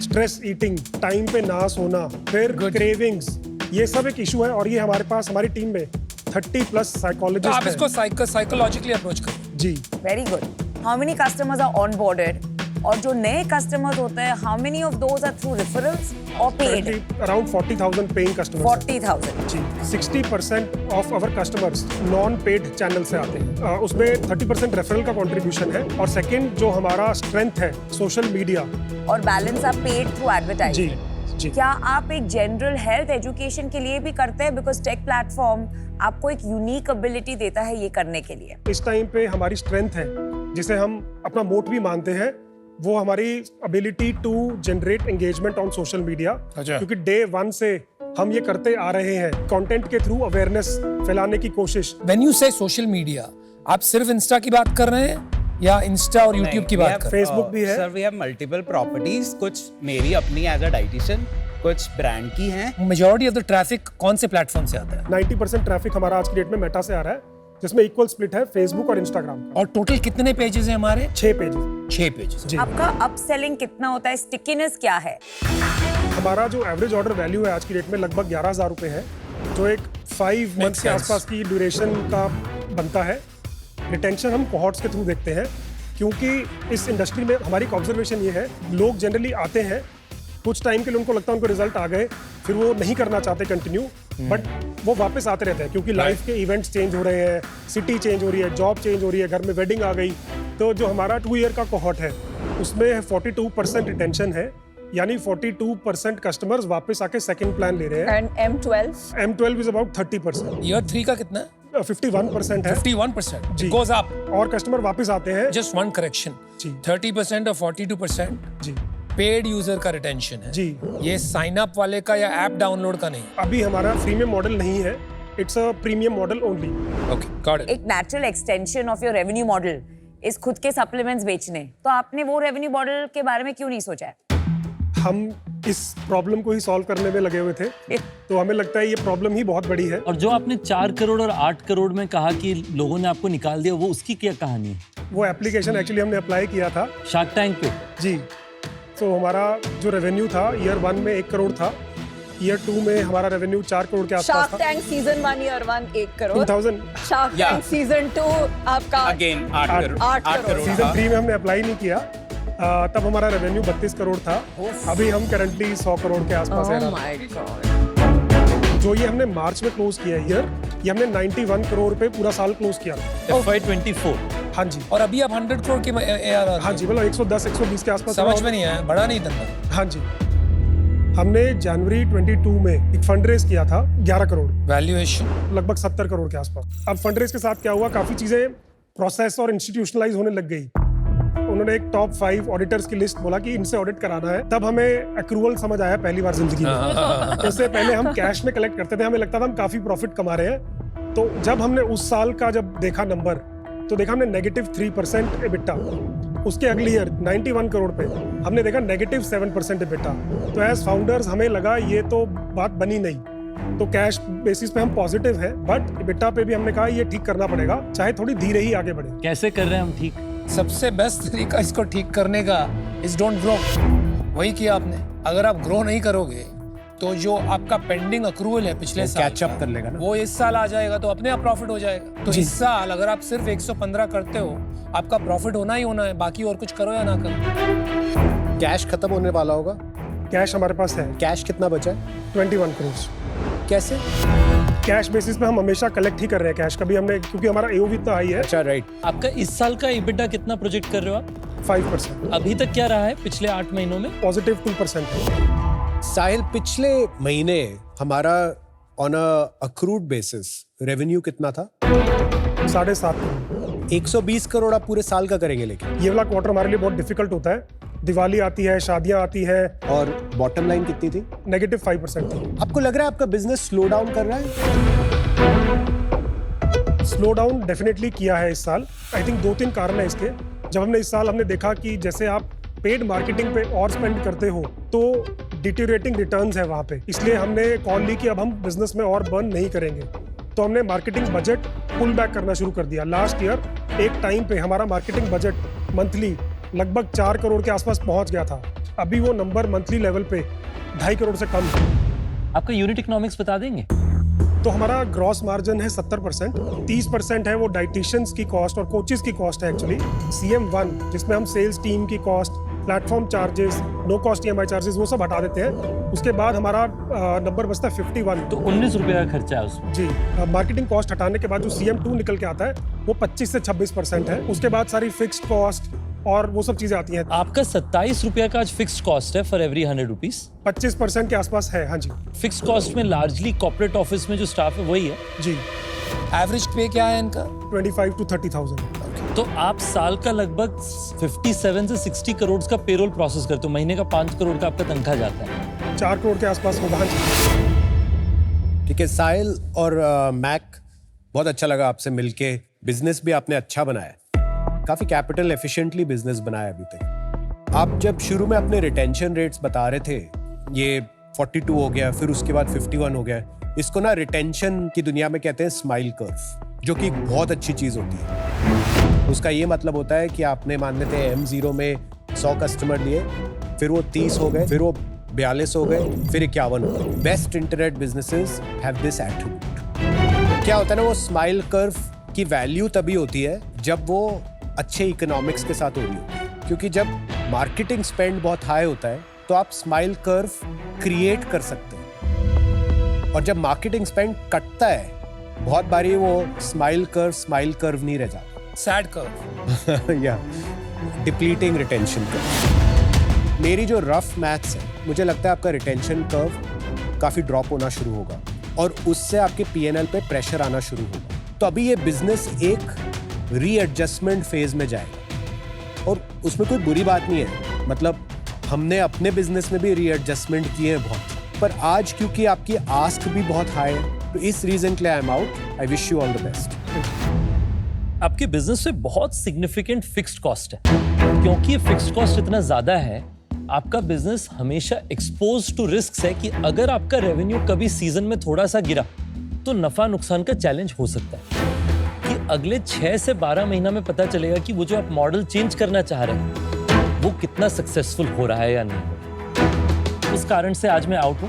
स्ट्रेस ईटिंग, टाइम पे ना सोना, फिर क्रेविंग्स, ये सब एक इशू है। और ये हमारे पास हमारी टीम में 30+ तो साइकोलॉजिस्ट आप इसको साइकोलॉजिकली अप्रोच करो। जी। Very good. How many customers are onboarded? और जो नए कस्टमर्स होते हैं, how many of those are through referrals or paid? Around 40,000 paying customers. 40,000. जी। 60% of our customers non paid channel से आते हैं। उसमें 30% रेफरल का कंट्रीब्यूशन है। और सेकंड जो हमारा स्ट्रेंथ है सोशल मीडिया। और बैलेंस आप पेड थ्रू एडवर्टाइजिंग। जी। क्या आप एक जनरल हेल्थ एजुकेशन के लिए भी करते हैं? बिकॉज टेक प्लेटफॉर्म आपको एक यूनिक एबिलिटी देता है ये करने के लिए। इस टाइम पे हमारी स्ट्रेंथ है जिसे हम अपना मोट भी मानते हैं, वो हमारी ability to generate engagement on social media. क्योंकि डे 1 से हम ये करते आ रहे हैं, कंटेंट के थ्रू अवेयरनेस फैलाने की कोशिश। When you say social media, आप सिर्फ इंस्टा की बात कर रहे हैं या इंस्टा और यूट्यूब की बात कर रहे हैं? फेसबुक भी है। Sir we have multiple properties, कुछ मेरी अपनी एज अ डाइटिशियन, कुछ ब्रांड की हैं। मेजॉरिटी ऑफ द ट्रैफिक कौन से प्लेटफॉर्म से आता है? 90% ट्रैफिक हमारा आज की डेट में मेटा से आ रहा है, जिसमें इक्वल स्प्लिट है फेसबुक और इंस्टाग्राम का। और टोटल कितने पेजेस हैं हमारे? 6 पेजेस। 6 पेजेस। जी। आपका अपसेलिंग कितना होता है? स्टिकीनेस क्या है? हमारा जो एवरेज ऑर्डर वैल्यू है आज की डेट में लगभग 11,000 रुपए है। जो एक 5 मंथ के sense. आसपास की ड्यूरेशन का बनता है। रिटेंशन हम कोहॉर्ट्स के थ्रू देखते हैं, क्योंकि इस इंडस्ट्री में हमारी ऑब्जर्वेशन ये है, लोग जनरली आते हैं, कुछ टाइम के लिए उनको लगता है उनको रिजल्ट आ गए, फिर वो नहीं करना चाहते कंटिन्यू, बट वो वापस आते रहते हैं क्योंकि लाइफ के इवेंट्स चेंज हो रहे हैं, सिटी चेंज हो रही है, जॉब चेंज हो रही है, घर में वेडिंग आ गई। तो जो हमारा 2 ईयर का कोहॉर्ट है उसमें 42% रिटेंशन है, यानी 42% कस्टमर्स वापस आके सेकंड प्लान ले रहे हैं। And M12 M12 is about 30%, year 3 का कितना है? 51% है 51%. जी। It goes up. और कस्टमर वापस आते हैं। Just one correction. जी। 30% और 42% जी पेड यूजर का रिटेंशन है. जी। ये साइन अप वाले का या ऐप डाउनलोड का नहीं. अभी हमारा फ्रीमियम मॉडल नहीं है, it's a premium model only. Okay, got it. एक natural extension of your revenue model इस खुद के सप्लीमेंट्स बेचने, तो आपने वो रेवेन्यू मॉडल के बारे में क्यों नहीं सोचा है? हम इस प्रॉब्लम को ही सॉल्व करने में लगे हुए थे, तो हमें लगता है ये प्रॉब्लम ही बहुत बड़ी है। और जो आपने 4 करोड़ और 8 करोड़ में कहा कि लोगों ने आपको निकाल दिया, वो उसकी क्या कहानी है? वो एप्लीकेशन एक्चुअली हमने अप्लाई किया था। शार्क टैंक पे जी, तो हमारा जो रेवेन्यू था ईयर 1 में 1 करोड़ था, ईयर 2 में हमारा रेवेन्यू 4 करोड़ के आसपास शार्क था। Tank season 1 year 1 1 crore, 2000 shark tank season 2 आपका अगेन 8 करोड़ 8 करोड़। सीजन 3 में हमने अप्लाई नहीं किया, तब हमारा रेवेन्यू 32 करोड़ था। अभी हम करंटली 100 करोड़ के आसपास है। Oh my God. जो ये हमने मार्च में क्लोज किया ईयर, ये हमने 91 करोड़ पे पूरा साल क्लोज किया। FY24। हाँ जी, और अभी आप 100 करोड़ के ARR. हाँ जी, मतलब 110-120 के आसपास। समझ में नहीं आया, बड़ा नहीं धंधा. हाँ जी, हमने जनवरी 22 में एक फंड रेज किया था 11 करोड़, वैल्यूएशन लगभग 70 करोड़ के आसपास। अब फंड रेज के साथ क्या हुआ, काफी चीजें प्रोसेस और इंस्टीट्यूशनलाइज होने लग गई। उन्होंने एक टॉप 5 ऑडिटर्स की लिस्ट बोला कि इनसे ऑडिट कराना है। तब हमें एक्रूअल समझ आया पहली बार जिंदगी में। इससे पहले हम कैश में कलेक्ट करते थे, हमें लगता था हम काफी प्रॉफिट कमा रहे हैं। तो जब हमने उस साल का जब देखा नंबर, तो देखा हमने -3% एबिटा। उसके अगले ईयर 91 करोड़ पे हमने देखा -7% एबिटा। तो एज फाउंडर्स हमें लगा ये तो बात बनी नहीं, तो कैश बेसिस पे हम पॉजिटिव है, बट एबिटा पे भी हमने कहा ये ठीक करना पड़ेगा, चाहे थोड़ी धीरे ही आगे बढ़े। कैसे कर रहे हैं हम ठीक? सबसे बेस्ट तरीका इसको ठीक करने का इज डोंट ग्रो. वही किया आपने. अगर आप ग्रो नहीं करोगे तो जो आपका पेंडिंग अक्रूवल है पिछले साल कैच अप का, कर लेगा ना। वो इस साल आ जाएगा तो अपने आप प्रॉफिट हो जाएगा. तो इस साल अगर आप सिर्फ 115 करते हो, आपका प्रॉफिट होना ही होना है, बाकी और कुछ करो या ना करो. कैश खत्म होने वाला होगा। कैश हमारे पास है, कैश कितना बचा है? 21 करोड़। कैसे? कैश बेसिस पे हम हमेशा कलेक्ट ही कर रहे हैं कैश, कभी हमने, क्योंकि हमारा AOV इतना हाई है। अच्छा, राइट। आपका इस साल का EBITDA कितना प्रोजेक्ट कर रहे हो आप? 5%, अभी तक क्या रहा है पिछले 8 महीनों में? पॉजिटिव 2% है। साहिल, पिछले महीने हमारा on a accrued basis revenue कितना था? 7.5 करोड़। 120 करोड़ आप पूरे साल का करेंगे, लेकिन ये वाला क्वार्टर हमारे लिए बहुत डिफिकल्ट होता है। दिवाली आती है, शादियां आती है। और बॉटम लाइन कितनी थी? -5% थी। आपको लग रहा है आपका बिजनेस स्लो डाउन कर रहा है? स्लो डाउन डेफिनेटली किया है इस साल। आई थिंक 2-3 कारण है इसके। जब हमने इस साल हमने देखा कि जैसे आप पेड मार्केटिंग पे और स्पेंड करते हो तो डिटेरियोरेटिंग रिटर्न्स है वहाँ पे, इसलिए हमने कॉल ली कि अब हम बिजनेस में और बर्न नहीं करेंगे। तो हमने मार्केटिंग बजट पुल बैक करना शुरू कर दिया। लास्ट ईयर एक टाइम पे हमारा मार्केटिंग बजट मंथली लगभग 4 करोड़ के आसपास पहुंच गया था। अभी वो नंबर मंथली लेवल पे 2.5 करोड़ से कम है। आपका यूनिट इकोनॉमिक्स बता देंगे? तो हमारा ग्रॉस मार्जिन है 70%, 30% है वो डाइटिशियंस की कॉस्ट और कोचेस की कॉस्ट है एक्चुअली। CM1 जिसमें हम सेल्स टीम की cost, platform charges, no cost EMI charges वो सब हटा देते हैं। उसके बाद हमारा नंबर बचता है 51। तो 19 रुपये का खर्चा है उसमें। जी, मार्केटिंग कॉस्ट हटाने के बाद जो CM2 निकल के आता है वो 25 से 26% है। उसके बाद सारी फिक्स्ड कॉस्ट और वो सब चीजें आती हैं। आपका 27 रुपया का आज फिक्स्ड कॉस्ट है फॉर एवरी 100 रुपीज। 25% के आसपास है। हाँ जी, फिक्स्ड कॉस्ट में लार्जली कॉर्पोरेट ऑफिस में जो स्टाफ है वही है। जी। एवरेज पे क्या है इनका? 25 to 30,000। तो आप साल का लगभग 57 से 60 करोड़ का पेरोल प्रोसेस करते हो, महीने का 5 करोड़ का आपका तनख्वाह जाता है। 4 करोड़ के आसपास होगा। हाँ जी। ठीक है साहिल और मैक, बहुत अच्छा लगा आपसे मिलके। बिजनेस भी आपने अच्छा बनाया, काफी कैपिटल एफिशिएंटली बिजनेस बनाया अभी तक। आप जब शुरू में अपने रिटेंशन रेट्स बता रहे थे, ये 42 हो गया, फिर उसके बाद 51 हो गया। इसको ना रिटेंशन की दुनिया में कहते हैं स्माइल कर्व, जो कि बहुत अच्छी चीज होती है। उसका ये मतलब होता है कि आपने मान लेते हैं M0 में 100 कस्टमर लिए, फिर वो 30 हो गए, फिर वो 42 हो गए, फिर 51 हो गए। Best internet businesses have this attribute. क्या होता है ना, वो स्माइल कर्व की वैल्यू तभी होती है जब वो अच्छे इकोनॉमिक्स के साथ हो रही होती है, क्योंकि जब मार्केटिंग स्पेंड बहुत हाई होता है तो आप स्माइल कर्व क्रिएट कर सकते हैं, और जब मार्केटिंग स्पेंड कटता है बहुत बारी वो स्माइल कर्व नहीं रह जाता, सैड कर्व या डिप्लीटिंग रिटेंशन कर्व। मेरी जो रफ मैथ्स है, मुझे लगता है आपका रिटेंशन कर्व काफी ड्रॉप होना शुरू होगा और उससे आपके पीएनएल पे प्रेशर आना शुरू होगा। तो अभी ये बिजनेस एक रीएडजस्टमेंट फेज में जाएगा और उसमें कोई बुरी बात नहीं है। मतलब हमने अपने बिजनेस में भी रीएडजस्टमेंट किए हैं बहुत, पर आज क्योंकि आपकी आस्क भी बहुत हाई है तो इस रीजन के लिए आई am out. I wish you all the best. आपके बिजनेस में बहुत सिग्निफिकेंट फिक्स्ड कॉस्ट है। क्योंकि ये फिक्स्ड कॉस्ट इतना ज्यादा है, आपका बिजनेस हमेशा एक्सपोज टू रिस्क है कि अगर आपका रेवेन्यू कभी सीजन में थोड़ा सा गिरा तो नफा नुकसान का चैलेंज हो सकता है कि अगले 6 से 12 महीना में पता चलेगा कि वो जो आप मॉडल चेंज करना चाह रहे हैं वो कितना सक्सेसफुल हो रहा है या नहीं। उस कारण से आज मैं आउट हूं,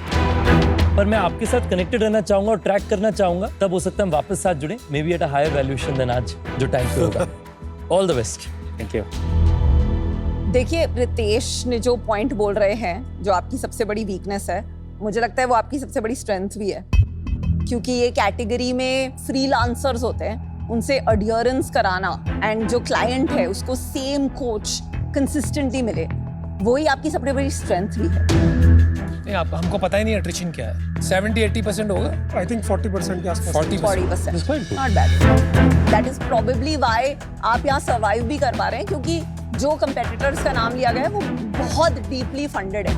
पर मैं आपके साथ कनेक्टेड रहना चाहूंगा और ट्रैक करना चाहूंगा, तब हो सकता है हम वापस साथ जुड़े, maybe at a higher valuation than आज जो टाइम पे होगा। All the best. Thank you. देखिए, रितेश ने जो पॉइंट बोल रहे हैं, जो आपकी सबसे बड़ी वीकनेस है, मुझे लगता है वो आपकी सबसे बड़ी स्ट्रेंथ भी है, क्योंकि ये कैटेगरी में फ्रीलांसर्स होते हैं, उनसे अडियरेंस कराना एंड जो क्लाइंट है उसको सेम कोच कंसिस्टेंटली मिले, वही आपकी सबसे बड़ी स्ट्रेंथ भी है। नहीं, आप हमको पता ही नहीं अट्रिशन क्या है। 70-80% होगा। आई थिंक 40% के आसपास। 40%, not bad. That is probably why आप यहाँ सर्वाइव भी कर पा रहे हैं, क्योंकि जो कंपेटिटर्स का नाम लिया गया है वो बहुत डीपली फंडेड है।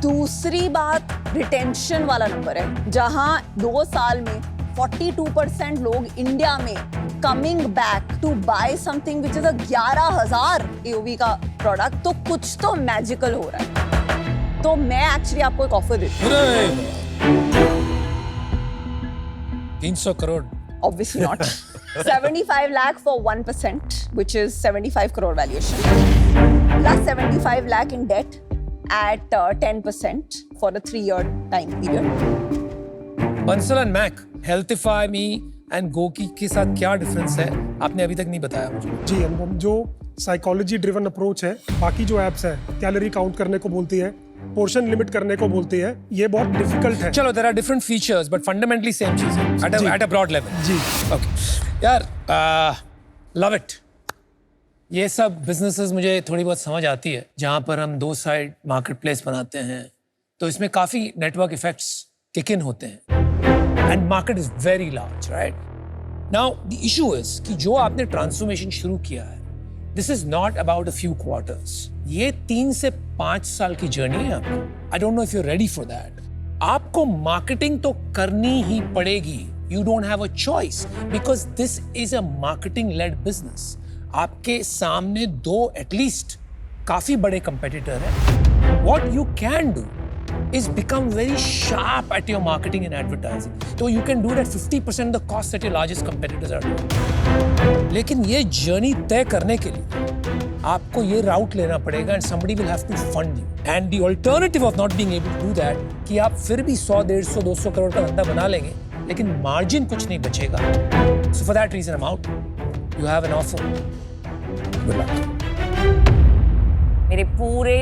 दूसरी बात रिटेंशन वाला नंबर है, जहां 2 साल में 42% लोग इंडिया में coming back to buy something which is a 11,000 AOV का प्रोडक्ट, तो कुछ तो मैजिकल हो रहा है। तो मैं एक्चुअली आपको एक ऑफर देती हूँ। 300 crore. Obviously not. 75 lakh for 1%, which is 75 crore valuation, plus 75 lakh in debt at 10% for a 3-year time period. Bansal and Mac, HealthifyMe and GOQii के साथ क्या डिफरेंस है, आपने अभी तक नहीं बताया मुझे। जी, अनुपम, जो साइकोलॉजी ड्रिवन अप्रोच है, बाकी जो एप्स है कैलोरी काउंट करने को बोलती है, पोर्शन लिमिट करने को बोलती है, ये बहुत डिफिकल्ट है। चलो, there are different features but fundamentally same चीज है एट अ ब्रॉड लेवल। जी ओके यार, लव इट। ये सब बिजनेसेस मुझे थोड़ी बहुत समझ आती है, जहां पर हम 2 साइड मार्केट प्लेस बनाते हैं, तो इसमें काफी नेटवर्क इफेक्ट्स किक इन होते हैं and market is very large, right? Now the issue is कि जो आपने ट्रांसफॉर्मेशन शुरू किया है, this is not about a few quarters, ये 3 से 5 साल की जर्नी है आपकी। I don't know if you ready for that. आपको मार्केटिंग तो करनी ही पड़ेगी, you don't have a choice, because this is a marketing led business. आपके सामने 2 एटलीस्ट काफी बड़े कंपेटिटर हैं। What you can do is become very sharp at your marketing and advertising. So you can do it at 50% the cost that your largest competitors are doing. लेकिन ये journey तय करने के लिए आपको ये राउट लेना पड़ेगा and somebody will have to fund you. And the alternative of not being able to do that कि आप फिर भी 100, 150, 200 करोड़ का धंधा बना लेंगे, लेकिन मार्जिन कुछ नहीं बचेगा. So for that reason I'm out. You have an offer. Good luck. मेरे पूरे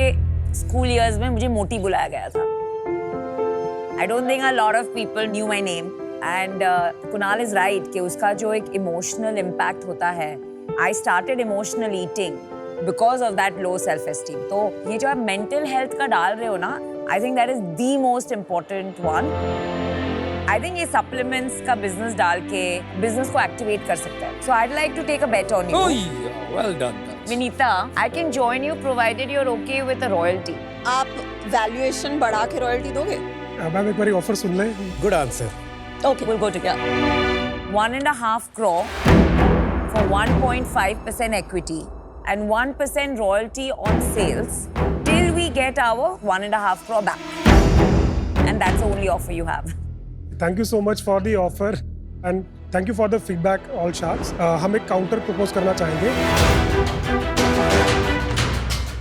स्कूल इयर्स में मुझे मोटी बुलाया गया था. I don't think a lot of people knew my name and Kunal is right कि उसका जो एक emotional impact होता है, I started emotional eating because of that low self-esteem. तो ये जो आप mental health का डाल रहे हो ना, I think that is the most important one. I think ये supplements का business डाल के business को activate कर सकता है. So I'd like to take a bet on you. Oh yeah, well done. Vinita, I can join you provided you're okay with a royalty. आप valuation बढ़ा के रॉयल्टी दोगे? मैम एक बार ऑफर सुन लें. Good answer. Okay, we'll go together. 1.5 crore for 1.5% equity and 1% royalty on sales till we get our 1.5 crore back. And that's the only offer you have. Thank you so much for the offer and thank you for the feedback all sharks. हम एक counter propose करना चाहेंगे.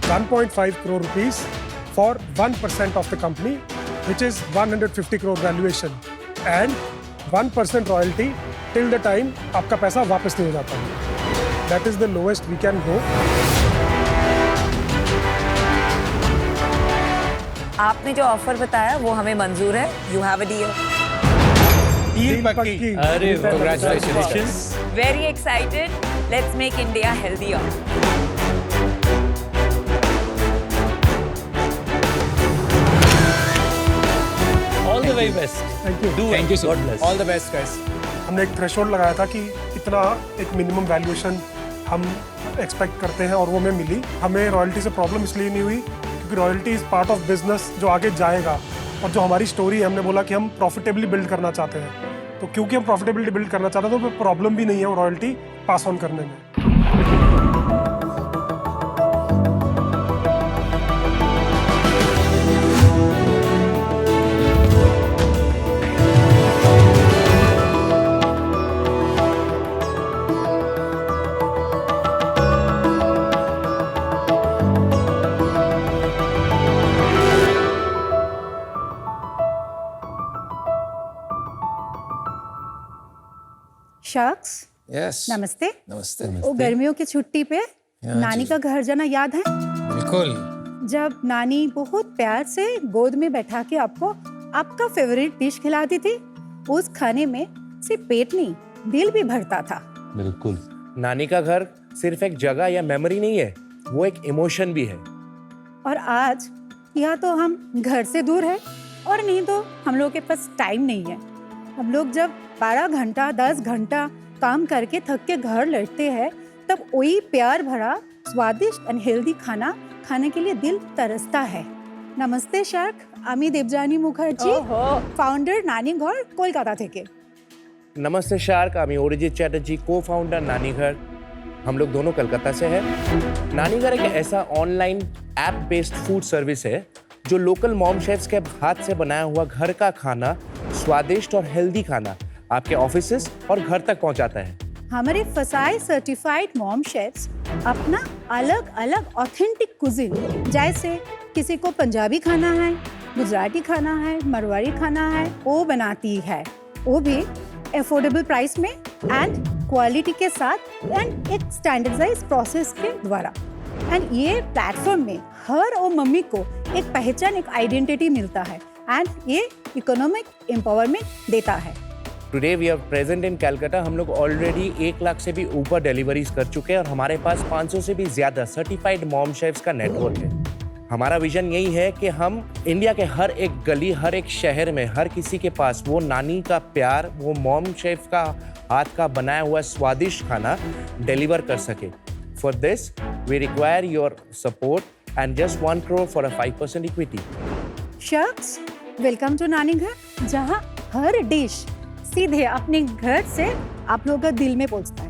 1.5 crore rupees for 1% of the company, which is 150 crore valuation, and 1% royalty till the time आपका पैसा वापस नहीं हो जाता है. That is the lowest we can go. आपने जो ऑफर बताया वो हमें मंजूर है. You have a deal. Deal पक्की. अरे Congratulations. Very excited. Let's make India healthier. All the very best. Thank you. Do Thank you so God much. Bless. All the best, guys. हमने एक थ्रेशोल्ड लगाया था कि इतना एक मिनिमम वैल्यूएशन हम एक्सपेक्ट करते हैं और वो हमें मिली. हमें रॉयल्टी से प्रॉब्लम इसलिए नहीं हुई क्योंकि royalty is part of business जो आगे जाएगा. और जो हमारी स्टोरी है, हमने बोला कि हम प्रॉफिटेबली बिल्ड करना चाहते हैं. तो क्योंकि हम प्रॉफिटेबली बिल्ड करना चाहते हैं तो कोई प्रॉब्लम भी नहीं है रॉयल्टी पास ऑन करने में. शख्स यस. नमस्ते. नमस्ते. वो गर्मियों की छुट्टी पे नानी का घर जाना याद है? बिल्कुल. जब नानी बहुत प्यार से गोद में बैठा के आपको आपका फेवरेट डिश खिलाती थी. उस खाने में सिर्फ पेट नहीं, दिल भी भरता था. बिल्कुल. नानी का घर सिर्फ एक जगह या मेमोरी नहीं है, वो एक इमोशन भी है. और आज या तो हम घर से दूर है और नहीं तो हम लोग के पास टाइम नहीं है. हम लोग जब 12 घंटा 10 घंटा काम करके थक के घर लौटते हैं तब वही प्यार भरा स्वादिष्ट एंड हेल्दी खाना खाने के लिए दिल तरसता है. नमस्ते शार्क, আমি দেবযানী মুখার্জি, ফাউন্ডার নানি ঘর কলকাতা থেকে. नमस्ते शार्क, আমি অরিজিৎ चैटर्जी, को फाउंडर नानी घर. हम लोग दोनों कलकत्ता से हैं. नानी घर एक ऐसा online app based food service है जो लोकल मॉम शेफ्स के हाथ से बनाया हुआ घर का खाना, स्वादिष्ट और हेल्दी खाना आपके ऑफिसेस और घर तक पहुंचाता है. हमारे फसाई सर्टिफाइड मॉम शेफ्स अपना अलग अलग ऑथेंटिक कुजिन, जैसे किसी को पंजाबी खाना है, गुजराती खाना है, मरवाड़ी खाना है, वो बनाती है. वो भी अफोर्डेबल प्राइस में एंड क्वालिटी के साथ एंड एक स्टैंडर्डाइज प्रोसेस के द्वारा. एंड ये प्लेटफॉर्म में हर वो मम्मी को एक पहचान, एक आइडेंटिटी मिलता है एंड ये इकोनॉमिक एम्पावरमेंट देता है. Today we are present in Calcutta. हम लोग ऑलरेडी 1 लाख से भी ऊपर डिलीवरीज कर चुके हैं और हमारे पास 500 से भी ज्यादा सर्टिफाइड मॉम शेफ्स का नेटवर्क है. हमारा विजन यही है कि हम इंडिया के हर एक गली, हर एक शहर में, हर किसी के पास वो नानी का प्यार, वो मॉम शेफ का हाथ का बनाया हुआ स्वादिष्ट खाना डिलीवर कर सके. For this we require your support and just 1 crore for a 5% equity. Sharks, welcome to Nani Ghar, जहाँ हर डिश सीधे अपने घर से आप लोगों का दिल में पहुंचता है.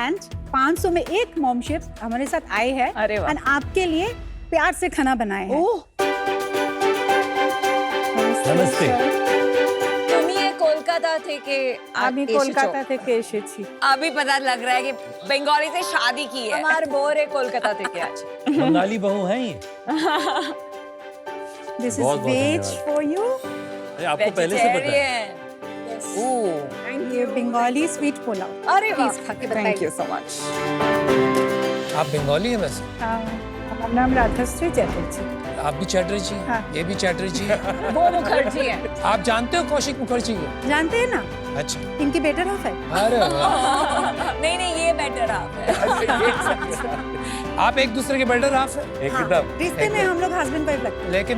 एंड 500 में एक मॉम शेफ हमारे साथ आए हैं अरे वाह. एंड आपके लिए प्यार से खाना बनाए हैं. नमस्ते. তুমি কলকাতা থেকে আমি কলকাতা থেকে এসেছি. अभी पता लग रहा है कि बंगाली से शादी की है. আমার বোরে কলকাতা থেকে আছে. बंगाली बहू हैं ये. दिस इज बहुत बहुत वेज धन्यवाद. फॉर यू अरे आपको पहले से पता है. Vegetarian. एंड ये बंगाली स्वीट पुलाव. अरे वाह. प्लीज खा के थैंक बताइए. You so much. आप बंगाली हैं वैसे? हमारा नाम राधाश्री चैटर्जी. आप भी चैटर्जी, हाँ. ये भी चैटर्जी. वो मुखर्जी है. आप जानते हो कौशिक मुखर्जी को? जानते हैं ना, अच्छा. इनकी बेटर हाफ है. अरे वाह. नहीं नहीं ये बेटर आप है. आप एक दूसरे के बेटर हाफ हैं, एकदम. रिश्ते में हम लोग हस्बैंड वाइफ लगते हैं. लेकिन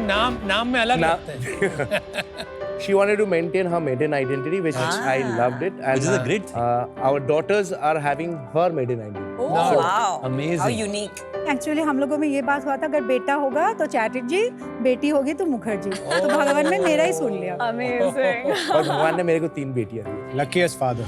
नाम में अलग ना- लगते हैं. She wanted to maintain her maiden identity, which I loved it. And, Which is a great thing. Our daughters are having her maiden identity. Oh wow. Amazing. How unique. Actually हम लोगों में ये बात हुआ था, अगर बेटा होगा तो चैटर्जी, बेटी होगी तो मुखर्जी. तो भगवान ने मेरा ही सुन लिया. अमेजिंग. और भगवान ने मेरे को 3 बेटियां दी. Luckiest father.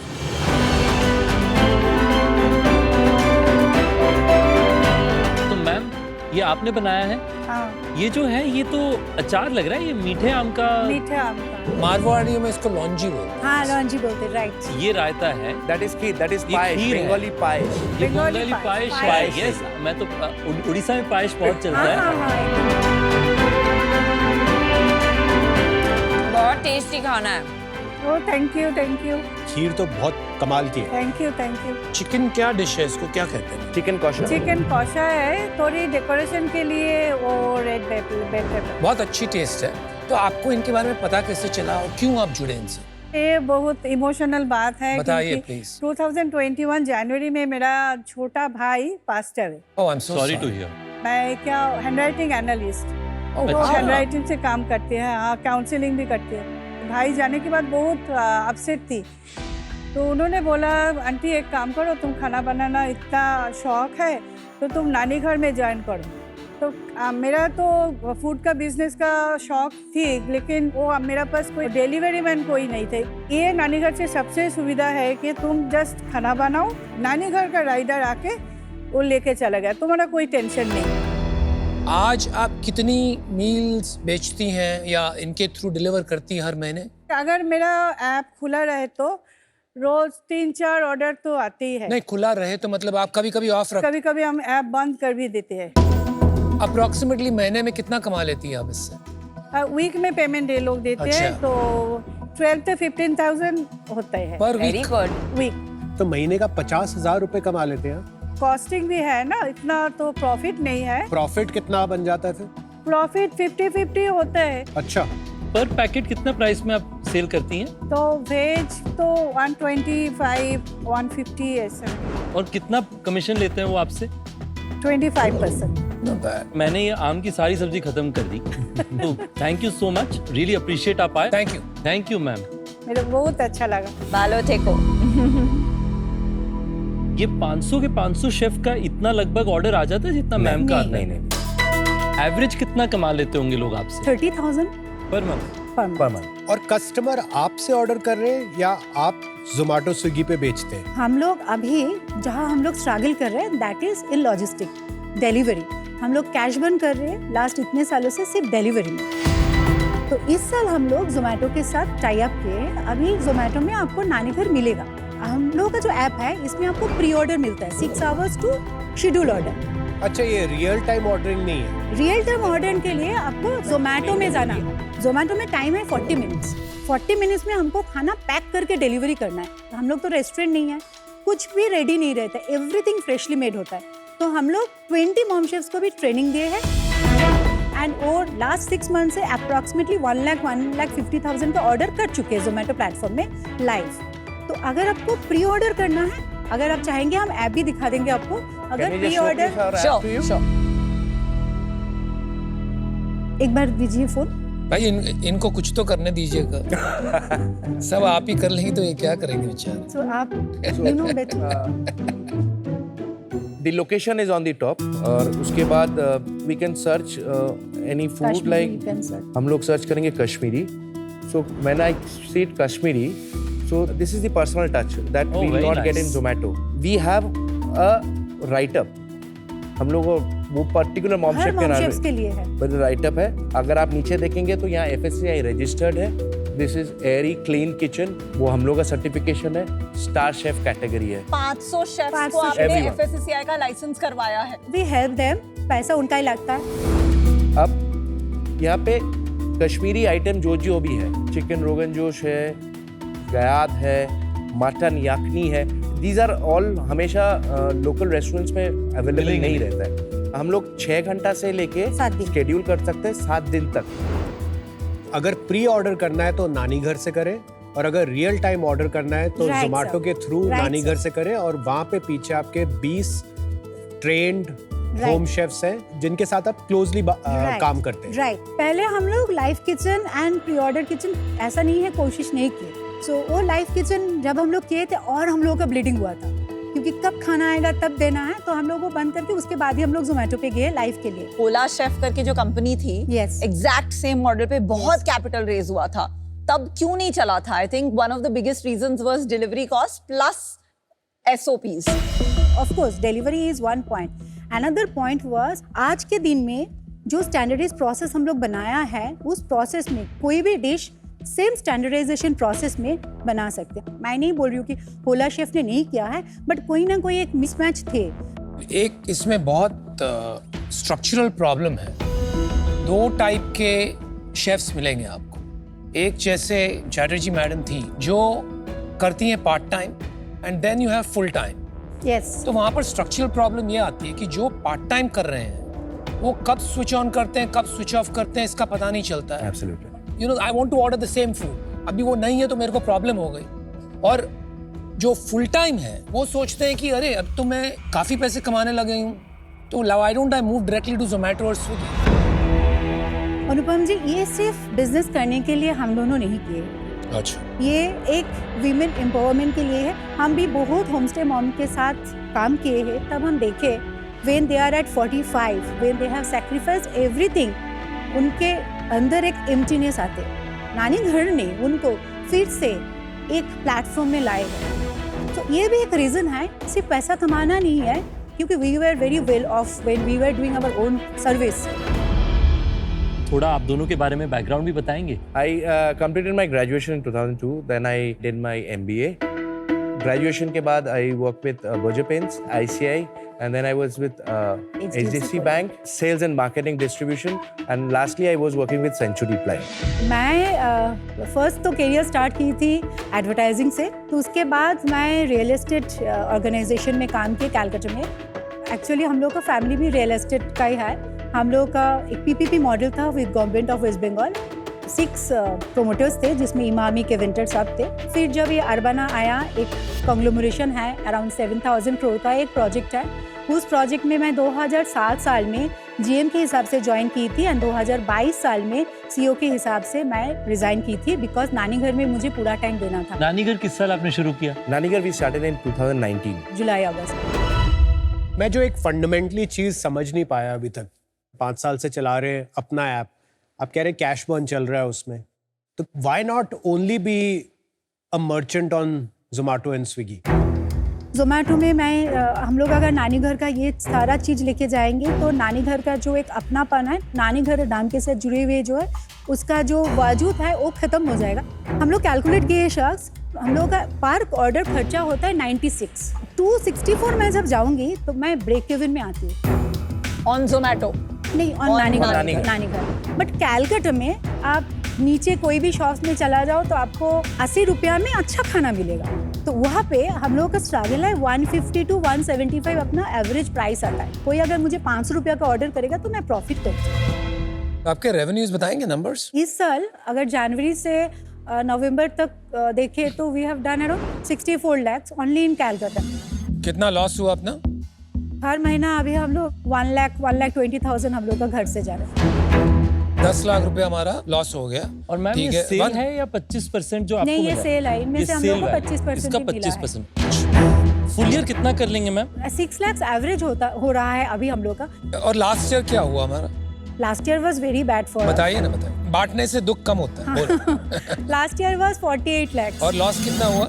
तो मैम, ये आपने बनाया है. हाँ, ये जो है ये तो अचार लग रहा है. ये मीठे आम का. मीठे आम का. मारवाड़ी में इसको लौंजी बोलते हैं. हाँ, लौंजी बोलते, राइट. ये रायता है. That is kheer. That is ये पायस. खीर है. Bengali पायस. ये बंगाली बंगाली पायस. पायस. यस, मैं तो उड़ीसा में पायस बहुत चलता हाँ है. हाँ हाँ एकदम. बहुत टेस्टी खाना है। ओ थैंक यू खीर तो बहुत कमाल की है। Thank you. चिकन क्या डिश है, इसको क्या कहते हैं? चिकन कौशल। चिकन कौशा है, थोड़ी डेकोरेशन के लिए वो रेड पेपर। बहुत अच्छी टेस्ट है। तो आपको इनके बारे में पता कैसे चला और क्यों आप जुड़े इनसे? ये बहुत इमोशनल बात है। बताइए, क्योंकि please। 2021 जनवरी में मेरा छोटा भाई पास्टर है। Oh I am sorry to hear. मैं क्या हैंडराइटिंग एनालिस्ट, वो अच्छा। हैंडराइटिंग से काम करते हैं, हाँ काउंसलिंग भी करते हैं। भाई जाने के बाद बहुत अपसेट थी, तो उन्होंने बोला आंटी एक काम करो, तुम खाना बनाना इतना शौक है तो तुम नानी घर में ज्वाइन करो। तो मेरा तो फूड का बिजनेस का शौक थी, लेकिन वो मेरा पास कोई डिलीवरी मैन कोई नहीं थे। ये नानी घर से सबसे सुविधा है कि तुम जस्ट खाना बनाओ, नानी घर का राइडर आके वो लेके चला गया, तुम्हारा कोई टेंशन नहीं। आज आप कितनी मील्स बेचती हैं या इनके थ्रू डिलीवर करती हैं हर महीने? अगर मेरा ऐप खुला रहे तो रोज 3-4 ऑर्डर तो आते ही है। नहीं, खुला रहे तो मतलब आप कभी कभी ऑफ रख, कभी कभी हम ऐप बंद कर भी देते हैं। अप्रोक्सीमेटली महीने में कितना कमा लेती हैं आप इससे? वीक में पेमेंट ये लोग देते अच्छा। हैं, तो 12 to 15,000 होता है पर वेरी वीक? गुड। वीक। तो महीने का 50,000 रुपए कमा लेते हैं। कॉस्टिंग भी है ना, इतना तो प्रॉफिट नहीं है। प्रॉफिट कितना बन जाता है फिर? प्रॉफिट 50-50 होता है। अच्छा, पर पैकेट कितना प्राइस में आप सेल करती हैं? तो वेज तो 125-150 ऐसा। और कितना कमीशन लेते हैं वो आपसे? 25%। मैंने ये आम की सारी सब्जी खत्म कर दी। तो thank you so much, really appreciate आप आए। Thank you ma'am. मेरे को बहुत अच्छा लगा। बालो थे को ये 500 के 500 शेफ का इतना लगभग ऑर्डर आ जाता है जितना मैम का आता है? नहीं। एवरेज कितना कमा लेते होंगे लोग आपसे 30,000 पर मंथ? Per month. और कस्टमर आपसे ऑर्डर कर रहे हैं या आप जोमेटो स्विगी पे बेचते हैं? हम लोग अभी जहाँ हम लोग स्ट्रगल कर रहे हैं that is in logistic delivery. हम लोग कैश बर्न कर रहे हैं लास्ट इतने सालों से सिर्फ डिलीवरी में। तो इस साल हम लोग जोमेटो के साथ टाई अप किए। अभी जोमेटो में आपको नानी घर मिलेगा। हम लोगों का जो ऐप है इसमें आपको प्री ऑर्डर मिलता है 6 आवर्स टू शेड्यूल ऑर्डर। अच्छा, ये रियल टाइम ऑर्डरिंग नहीं है? रियल टाइम ऑर्डर के लिए आपको जोमेटो में जाना है। जोमेटो में टाइम है 40 मिनट्स। 40 मिनट्स में हमको खाना पैक करके डिलीवरी करना है। हम लोग तो रेस्टोरेंट नहीं है, कुछ भी रेडी नहीं रहता, एवरीथिंग फ्रेशली मेड होता है। तो हम लोग 20 मॉम शेफ्स को भी ट्रेनिंग दिए हैं एंड और लास्ट 6 मंथ से अप्रॉक्सीमेटली 1,50,000 का ऑर्डर कर चुके हैं जोमेटो प्लेटफॉर्म में लाइव। तो अगर आपको प्री ऑर्डर करना है, अगर आप चाहेंगे हम ऐप भी दिखा देंगे आपको। अगर प्री ऑर्डर एक बार दीजिए फोन। भाई इनको कुछ तो करने दीजिएगा। सब आप ही कर लेंगे तो ये क्या करेंगे बेचारे। सो आप you know better. The location is on the top और उसके बाद we can search any food like हम लोग सर्च करेंगे Kashmiri. So when I see Kashmiri, so this is the personal touch that we will not get in Zomato. We have a write-up. हम लोग वो particular mom chef के नाम के लिए है राइटअप है। अगर आप नीचे देखेंगे तो यहाँ FSCI रजिस्टर्ड है। This is airy clean kitchen, वो हम लोग का सर्टिफिकेशन है। स्टार शेफ कैटेगरी है। 500 शेफ को आपने FSCI का लाइसेंस करवाया है। We help them, पैसा उनका ही लगता है। अब यहाँ पे कश्मीरी आइटम जो भी है, चिकन रोगन जोश है, गयाद है, मटन याखनी है, दीज आर ऑल हमेशा लोकल रेस्टोरेंट्स में अवेलेबल नहीं रहता है। हम लोग 6 घंटा से लेके शेड्यूल कर सकते हैं 7 दिन तक। अगर प्री ऑर्डर करना है तो नानी घर से करें, और अगर रियल टाइम ऑर्डर करना है तो जोमेटो के थ्रू नानी घर से करें। और वहाँ पे पीछे आपके 20 ट्रेन्ड होम शेफ्स हैं जिनके साथ आप क्लोजली काम करते हैं। राइट। पहले हम लोग live kitchen and pre order kitchen ऐसा नहीं है, कोशिश नहीं की। सो वो लाइव किचन जब हम लोग किए थे और हम लोगों का ब्लीडिंग हुआ था, क्योंकि कब खाना आएगा तब देना है, तो हम लोग वो बंद करके उसके बाद ही हम लोग जोमेटो पे गए लाइव के लिए। ओला शेफ करके जो कंपनी थी, एग्जैक्ट सेम मॉडल पे बहुत कैपिटल रेज हुआ था, तब क्यों नहीं चला था? I think one of the biggest reasons was delivery cost plus SOPs. Of course, delivery is one point. Another point was आज के दिन में जो स्टैंडर्डाइज प्रोसेस हम लोग बनाया है, उस प्रोसेस में कोई भी डिश सेम स्टैंडर्डाइजेशन प्रोसेस में बना सकते हैं। मैं नहीं बोल रही हूँ कि ओला शेफ ने नहीं किया है, बट कोई ना कोई एक मिसमैच थे। एक इसमें बहुत स्ट्रक्चरल प्रॉब्लम है। 2 टाइप के शेफ्स मिलेंगे आपको। एक जैसे चैटर्जी मैडम थी जो करती हैं part time and then you have full time, yes तो वहां पर स्ट्रक्चरल प्रॉब्लम ये आती है कि जो पार्ट टाइम कर रहे हैं वो कब स्विच ऑन करते हैं कब स्विच ऑफ करते हैं इसका पता नहीं चलता है। Absolutely. You know I want to order the same food, अभी वो नहीं है तो मेरे को प्रॉब्लम हो गई। और जो फुल टाइम है वो सोचते हैं कि अरे अब तो मैं काफी पैसे कमाने लगे हूँ, तो why don't I move directly to Zomato और स्विगी। अनुपम जी, ये सिर्फ बिजनेस करने के लिए हम दोनों नहीं किए, अच्छा, ये एक वीमेन एम्पावरमेंट के लिए है। हम भी बहुत होमस्टे मॉम के साथ काम किए हैं, तब हम देखे when they are at 45, when they have sacrificed everything, उनके अंदर एक एम्प्टीनेस आते। नानी घर ने उनको फिर से एक प्लेटफॉर्म में लाए हैं। तो ये भी एक रीज़न है, सिर्फ पैसा कमाना नहीं है, क्योंकि we were very well off when we were doing our own service. थोड़ा आप दोनों के बारे में बैकग्राउंड भी बताएंगे? I completed my graduation in 2002. Then I did my MBA. Graduation के बाद I worked with Berger Paints, ICI, and then I was with HDFC Bank, sales and marketing distribution, and lastly I was working with Century Ply. मैं first तो career start की थी advertising से, तो उसके बाद मैं रियल एस्टेट ऑर्गेनाइजेशन में काम किया कैलकाटा में। एक्चुअली हम लोग का फैमिली भी रियल एस्टेट का ही है। हम लोग का एक PPP मॉडल था with government of West Bengal. 6 promoters थे जिसमें इमामी के विंटर सब थे। फिर जब ये अर्बना आया, एक कॉन्ग्लोमरेशन है, अराउंड 7,000 करोड़ का एक प्रोजेक्ट है। उस प्रोजेक्ट में मैं 2007 साल में GM के हिसाब से ज्वाइन की थी एंड 2022 साल में CEO के हिसाब से मैं रिजाइन की थी, बिकॉज नानी घर में मुझे पूरा टाइम देना था। नानी घर किस साल आपने शुरू किया? Nanigar we started in 2019. जुलाई अगस्त। मैं जो एक फंडामेंटली चीज समझ नहीं पाया अभी तक, 5 साल से चला रहे हैं अपना ऐप, आप कह रहे कैश बर्न चल रहा है उसमें, तो why not only be a merchant on Zomato and Swiggy? Zomato में हम लोग अगर नानी घर का ये सारा चीज़ लेके जाएंगे तो नानी घर का जो एक अपनापन है, नानी घर नाम के साथ जुड़े हुए जो है, उसका जो वजूद है वो ख़त्म हो जाएगा। हम लोग कैलकुलेट किए शख्स, हम लोग का पर ऑर्डर खर्चा होता है 96। 264 में जब जाऊंगी तो मैं ब्रेक इवन में आती हूँ। ऑन जोमेटो नहीं, ऑन नानी घर। बट कैलकाटा में आप नीचे कोई भी शॉप्स में चला जाओ तो आपको 80 रुपया में अच्छा खाना मिलेगा। तो वहाँ पे हम लोगों का स्ट्रगल है 150 to 175 अपना एवरेज प्राइस आता है। कोई अगर मुझे 500 रुपया का ऑर्डर करेगा तो मैं प्रॉफिट करती हूँ। आपके रेवेन्यूज बताएंगे नंबर्स? इस साल अगर जनवरी से नवंबर तक देखे तो we have done around 64 lakhs only in Calcutta. कितना लॉस हुआ अपना? हर महीना अभी हम लोग 1,20,000 हम लोग का घर से जा रहे हैं। 10 लाख रुपया हमारा लॉस हो गया। और मैम ठीक ये है, सेल है या 25% जो आपको नहीं, ये मिला? सेल है, इनमें ये से हम लोग को सेल है। 25% इसका ही मिला है। 25%। फुल ईयर कितना कर लेंगे मैम? 6 lakhs एवरेज हो रहा है अभी हम लोग का। और लास्ट ईयर क्या हुआ हमारा? Last year was very bad for बताइए ना, बताइए। बांटने से दुख कम होता है, बोलो। Last year was 48 lakhs। और लॉस कितना हुआ?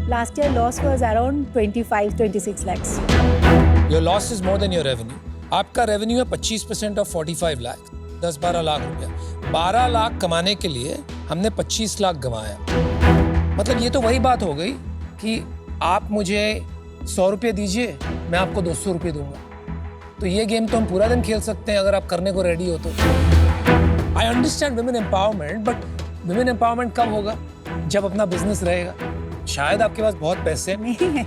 Last year loss was around 25-26 lakhs। Your loss is more than your revenue. आपका रेवेन्यू है 25% ऑफ 45 लाख, 10-12 लाख रुपया। 12 लाख कमाने के लिए हमने 25 लाख गंवाया। मतलब ये तो वही बात हो गई कि आप मुझे 100 रुपये दीजिए, मैं आपको 200 रुपये दूंगा। तो ये गेम तो हम पूरा दिन खेल सकते हैं अगर आप करने को रेडी हो तो। I understand women empowerment, but women empowerment कब होगा? जब अपना बिजनेस रहेगा। शायद आपके पास बहुत पैसे हैं, नहीं है।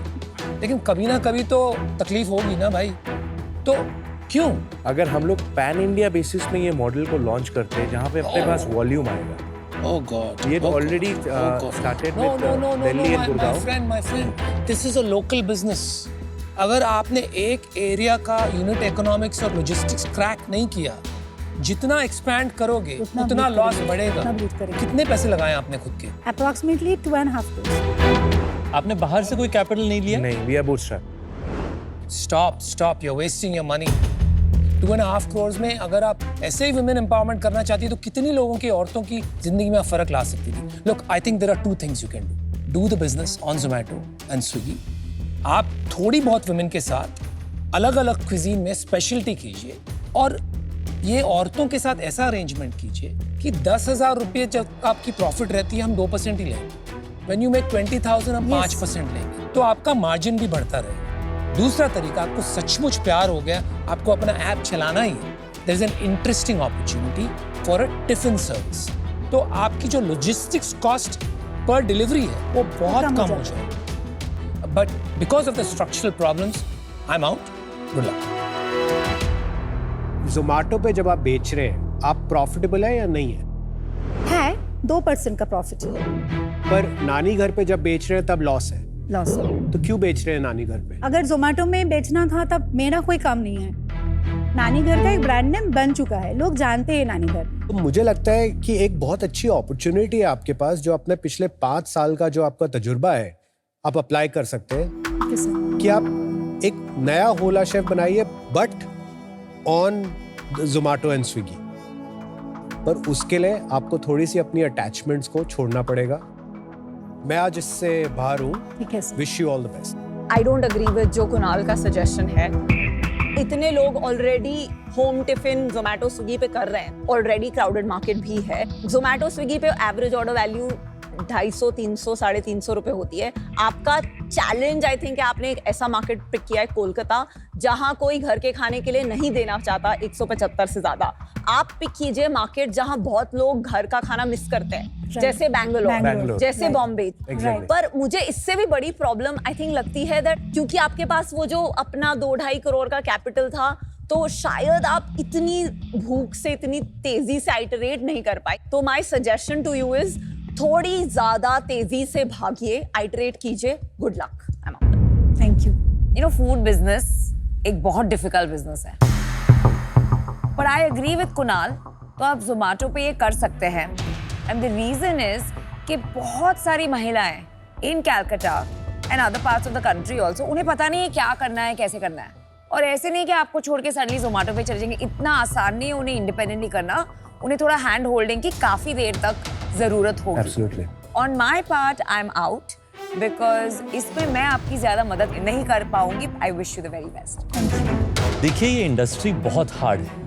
लेकिन कभी ना कभी तो तकलीफ होगी ना भाई। तो क्यों? अगर हम लोग पैन इंडिया बेसिस में ये मॉडल को लॉन्च करते हैं जहाँ पे अपने पास वॉल्यूम आएगा। Oh God. ये तो already started No, with no, no, no, Delhi no, and Gurgaon. my friend, this is a local business. अगर आपने एक एरिया का यूनिट इकोनॉमिक्स और लॉजिस्टिक्स क्रैक नहीं किया, जितना एक्सपैंड करोगे उतना लॉस बढ़ेगा। कितने पैसे लगाए आपने खुद के? Approximately 2.5 crores। आपने बाहर से कोई कैपिटल नहीं लिया? नहीं, we are bootstrap. Stop, you're wasting your money. 2.5 crores में अगर आप ऐसे ही वुमेन एम्पावरमेंट करना चाहती तो कितनी लोगों की, औरतों की जिंदगी में फर्क ला सकती थी। Look, I think there are 2 things you can do. Do the business on Zomato and Swiggy. आप थोड़ी बहुत वुमेन के साथ अलग अलग क्विजीन में स्पेशलिटी कीजिए और ये औरतों के साथ ऐसा अरेंजमेंट कीजिए कि 10,000 रुपये जब आपकी प्रॉफिट रहती है हम 2% ही लेंगे। When you make 20,000 हम 5% लेंगे, तो आपका मार्जिन भी बढ़ता रहेगा। दूसरा तरीका, आपको सचमुच प्यार हो गया, आपको अपना ऐप चलाना ही है, there is an interesting opportunity for a tiffin service, तो आपकी जो लॉजिस्टिक्स कॉस्ट पर डिलीवरी है वो बहुत कम हो जाएगी। But because of the structural problems I am out. Good luck. Zomato पे जब आप बेच रहे हैं, आप प्रॉफिटेबल है या नहीं है? 2% का प्रॉफिट है। पर नानी घर पे जब बेच रहे हैं तब लॉस है, लॉस है। तो क्यों बेच रहे हैं नानी घर पे? अगर जोमेटो में बेचना था तब मेरा कोई काम नहीं है। नानी घर का एक ब्रांड नेम बन चुका है, लोग जानते हैं नानी घर। तो मुझे लगता है कि एक बहुत अच्छी अपॉर्चुनिटी है आपके पास, जो अपने पिछले 5 साल का जो आपका तजुर्बा है आप अप्लाई कर सकते हैं कि आप एक नया होला शेफ बनाइए, but on Zomato and Swiggy. पर उसके लिए आपको थोड़ी सी अपनी अटैचमेंट्स को छोड़ना पड़ेगा। मैं आज इससे बाहर हूँ। ठीक है sir. Wish you all the best. I don't agree with जो कुणाल का सजेशन है। इतने लोग already home tiffin Zomato Swiggy पे कर रहे हैं, ऑलरेडी क्राउडेड मार्केट भी है। जोमेटो स्विगी पे एवरेज ऑर्डर वैल्यू 250, 300, 350 रुपए होती है। आपका चैलेंज आई थिंक आपने एक ऐसा मार्केट पिक किया है कोलकाता, जहां कोई घर के खाने के लिए नहीं देना चाहता 175 से ज्यादा। आप पिक कीजिए मार्केट जहां बहुत लोग घर का खाना मिस करते हैं, जैसे बैंगलोर, जैसे बॉम्बे। पर मुझे इससे भी बड़ी प्रॉब्लम आई थिंक लगती है दैट क्योंकि आपके पास वो जो अपना 2-2.5 करोड़ का कैपिटल था, तो शायद आप इतनी भूख से इतनी तेजी से आइटरेट नहीं कर पाए। तो my suggestion to you is थोड़ी ज्यादा तेजी से भागिए, आइटरेट कीजिए। Good luck. Thank you. You know, food business एक बहुत डिफिकल्ट बिजनेस है, पर आई एग्री विद कुणाल। तो आप जोमेटो पे ये कर सकते हैं, एंड द रीजन इज कि बहुत सारी महिलाएं in Calcutta and other parts of the country also, उन्हें पता नहीं है क्या करना है, कैसे करना है। और ऐसे नहीं कि आपको छोड़ के सडनली जोमेटो पे चले जाएंगे, इतना आसान नहीं है उन्हें इंडिपेंडेंटली करना। उन्हें थोड़ा हैंड होल्डिंग की काफी देर तक जरूरत होगी। Absolutely. On my part I am out, because इसमें मैं आपकी ज्यादा मदद नहीं कर पाऊंगी। आई wish you the very best. देखिए, ये इंडस्ट्री बहुत हार्ड है।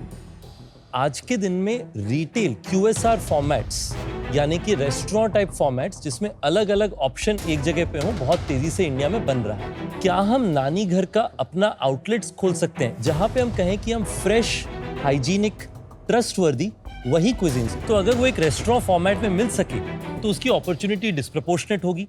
आज के दिन में रिटेल QSR फॉर्मेट्स, यानी कि रेस्टोरेंट टाइप फॉर्मेट्स जिसमें अलग अलग ऑप्शन एक जगह पे हो, बहुत तेजी से इंडिया में बन रहा है। क्या हम नानी घर का अपना आउटलेट्स खोल सकते हैं जहां पे हम कहें कि हम फ्रेश, हाइजीनिक, ट्रस्टवर्दी वही क्विजीन्स, तो अगर वो एक रेस्टोरेंट फॉर्मेट में मिल सके तो उसकी अपॉर्चुनिटी डिस्प्रपोर्शनेट होगी।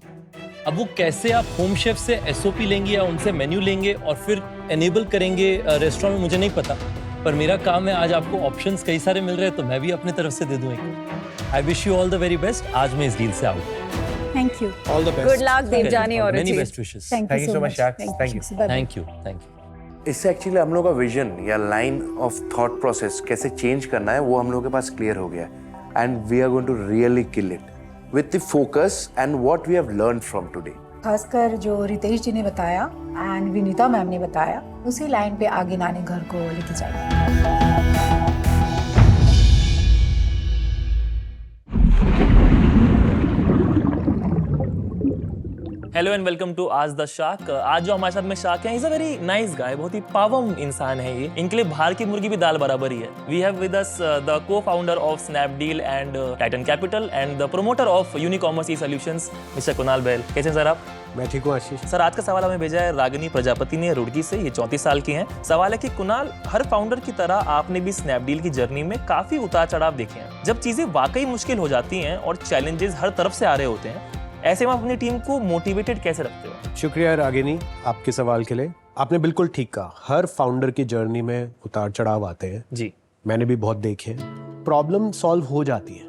अब वो कैसे आप होम शेफ से SOP लेंगे या उनसे मेन्यू लेंगे और फिर एनेबल करेंगे रेस्टोरेंट में, मुझे नहीं पता। पर मेरा काम है, आज आपको ऑप्शंस कई सारे मिल रहे हैं तो मैं भी अपनी तरफ से दे दूं एक। I wish you all the very best. आज मैं इस डील से out. Thank you. All the best. Good luck Debjani और many best wishes. Thank you so much. Thank you. Thank you. इससे एक्चुअली हम लोग का विजन या लाइन ऑफ थॉट प्रोसेस कैसे चेंज करना है वो हम लोग के पास क्लियर हो गया है, and we are going to really kill it with the focus and what we have learned from today. खासकर जो रितेश जी ने बताया एंड विनीता मैम ने बताया, उसी लाइन पे आगे नानी घर को लेके जाएंगे। हेलो एंड वेलकम टू आज द शार्क। आज जो हमारे साथ में शार्क है, is a very nice guy, बहुत ही पावम इंसान है ये। इनके लिए बाहर की मुर्गी भी दाल बराबर ही है। We have with us the co-founder of Snapdeal and Titan Capital and the promoter of Unicommerce e-solutions, mister Kunal Bahl. कैसे हैं सर आप? मैं ठीक हूँ आशीष। सर, आज का सवाल हमें भेजा है रागिनी प्रजापति ने रुड़की से। ये 34 साल की हैं। सवाल है कि कुणाल, हर फाउंडर की तरह आपने भी स्नैपडील की जर्नी में काफी उतार चढ़ाव देखे हैं। जब चीजें वाकई मुश्किल हो जाती हैं और चैलेंजेस हर तरफ से आ रहे होते हैं, ऐसे में अपनी टीम को मोटिवेटेड कैसे रखते हो? शुक्रिया रागिनी आपके सवाल के लिए। आपने बिल्कुल ठीक कहा, हर फाउंडर की जर्नी में उतार चढ़ाव आते हैं जी। मैंने भी बहुत देखे हैं। प्रॉब्लम सॉल्व हो जाती है,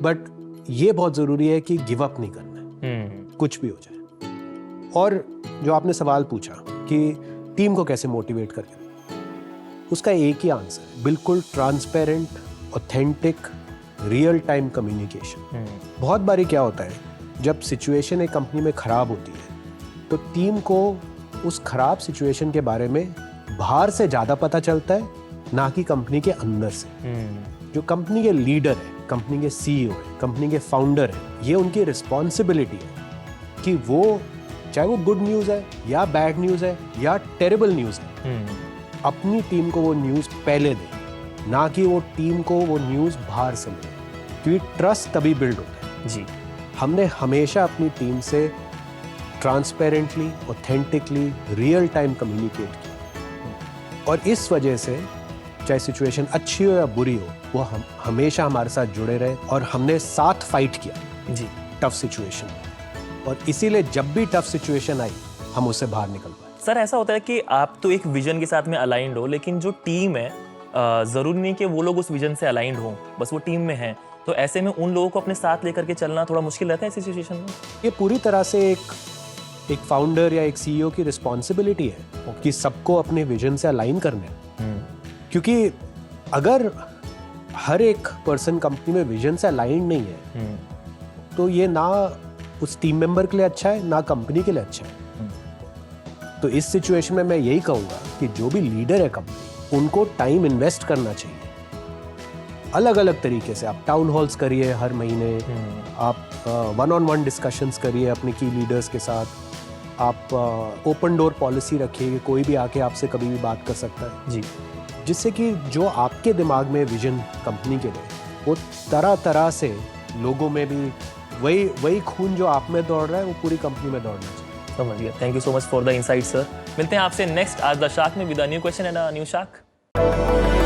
बट ये बहुत जरूरी है कि गिव अप नहीं करना है, कुछ भी हो जाए। और जो आपने सवाल पूछा कि टीम को कैसे मोटिवेट करके, उसका एक ही आंसर है, बिल्कुल transparent, authentic, real time communication. बहुत बारी क्या होता है, जब सिचुएशन एक कंपनी में खराब होती है तो टीम को उस खराब सिचुएशन के बारे में बाहर से ज्यादा पता चलता है, ना कि कंपनी के अंदर से। जो कंपनी के लीडर है, कंपनी के CEO है, कंपनी के फाउंडर है, ये उनकी रिस्पॉन्सिबिलिटी है कि वो, चाहे वो गुड न्यूज है या बैड न्यूज है या टेरेबल न्यूज है, अपनी टीम को वो न्यूज पहले दे, ना कि वो टीम को वो न्यूज बाहर से मिले, क्योंकि ट्रस्ट तभी बिल्ड होता है। जी। हमने हमेशा अपनी टीम से transparently, authentically, real time communicate किया, और इस वजह से चाहे सिचुएशन अच्छी हो या बुरी हो, वो हम हमेशा हमारे साथ जुड़े रहे और हमने साथ फाइट किया जी टफ सिचुएशन में, और इसीलिए जब भी टफ सिचुएशन आई हम उससे बाहर निकल पाए। सर ऐसा होता है कि आप तो एक विजन के साथ में अलाइंड हो, लेकिन जो टीम है जरूरी नहीं कि वो लोग उस विजन से अलाइंड हो, बस वो टीम में हैं, तो ऐसे में उन लोगों को अपने साथ लेकर के चलना थोड़ा मुश्किल रहता है ऐसी सिचुएशन में। ये पूरी तरह से एक फाउंडर या एक सीईओ की रिस्पॉन्सिबिलिटी है कि सबको अपने विजन से अलाइन करना है, क्योंकि अगर हर एक पर्सन कंपनी में विजन से अलाइन नहीं है तो ये ना उस टीम मेंबर के लिए अच्छा है ना कंपनी के लिए अच्छा है। तो इस सिचुएशन में मैं यही कहूँगा कि जो भी लीडर है कंपनी, उनको टाइम इन्वेस्ट करना चाहिए अलग अलग तरीके से। आप टाउन हॉल्स करिए हर महीने, आप वन-ऑन-वन डिस्कशंस करिए अपने की लीडर्स के साथ, आप ओपन डोर पॉलिसी रखिए कि कोई भी आके आपसे कभी भी बात कर सकता है जी, जिससे कि जो आपके दिमाग में विजन कंपनी के लिए, वो तरह तरह से लोगों में भी वही खून जो आप में दौड़ रहा है वो पूरी कंपनी में दौड़ना चाहिए। समझ गया। Thank you so much for the insight sir. मिलते हैं आपसे नेक्स्ट आज द शार्क में with a new question and a new shark.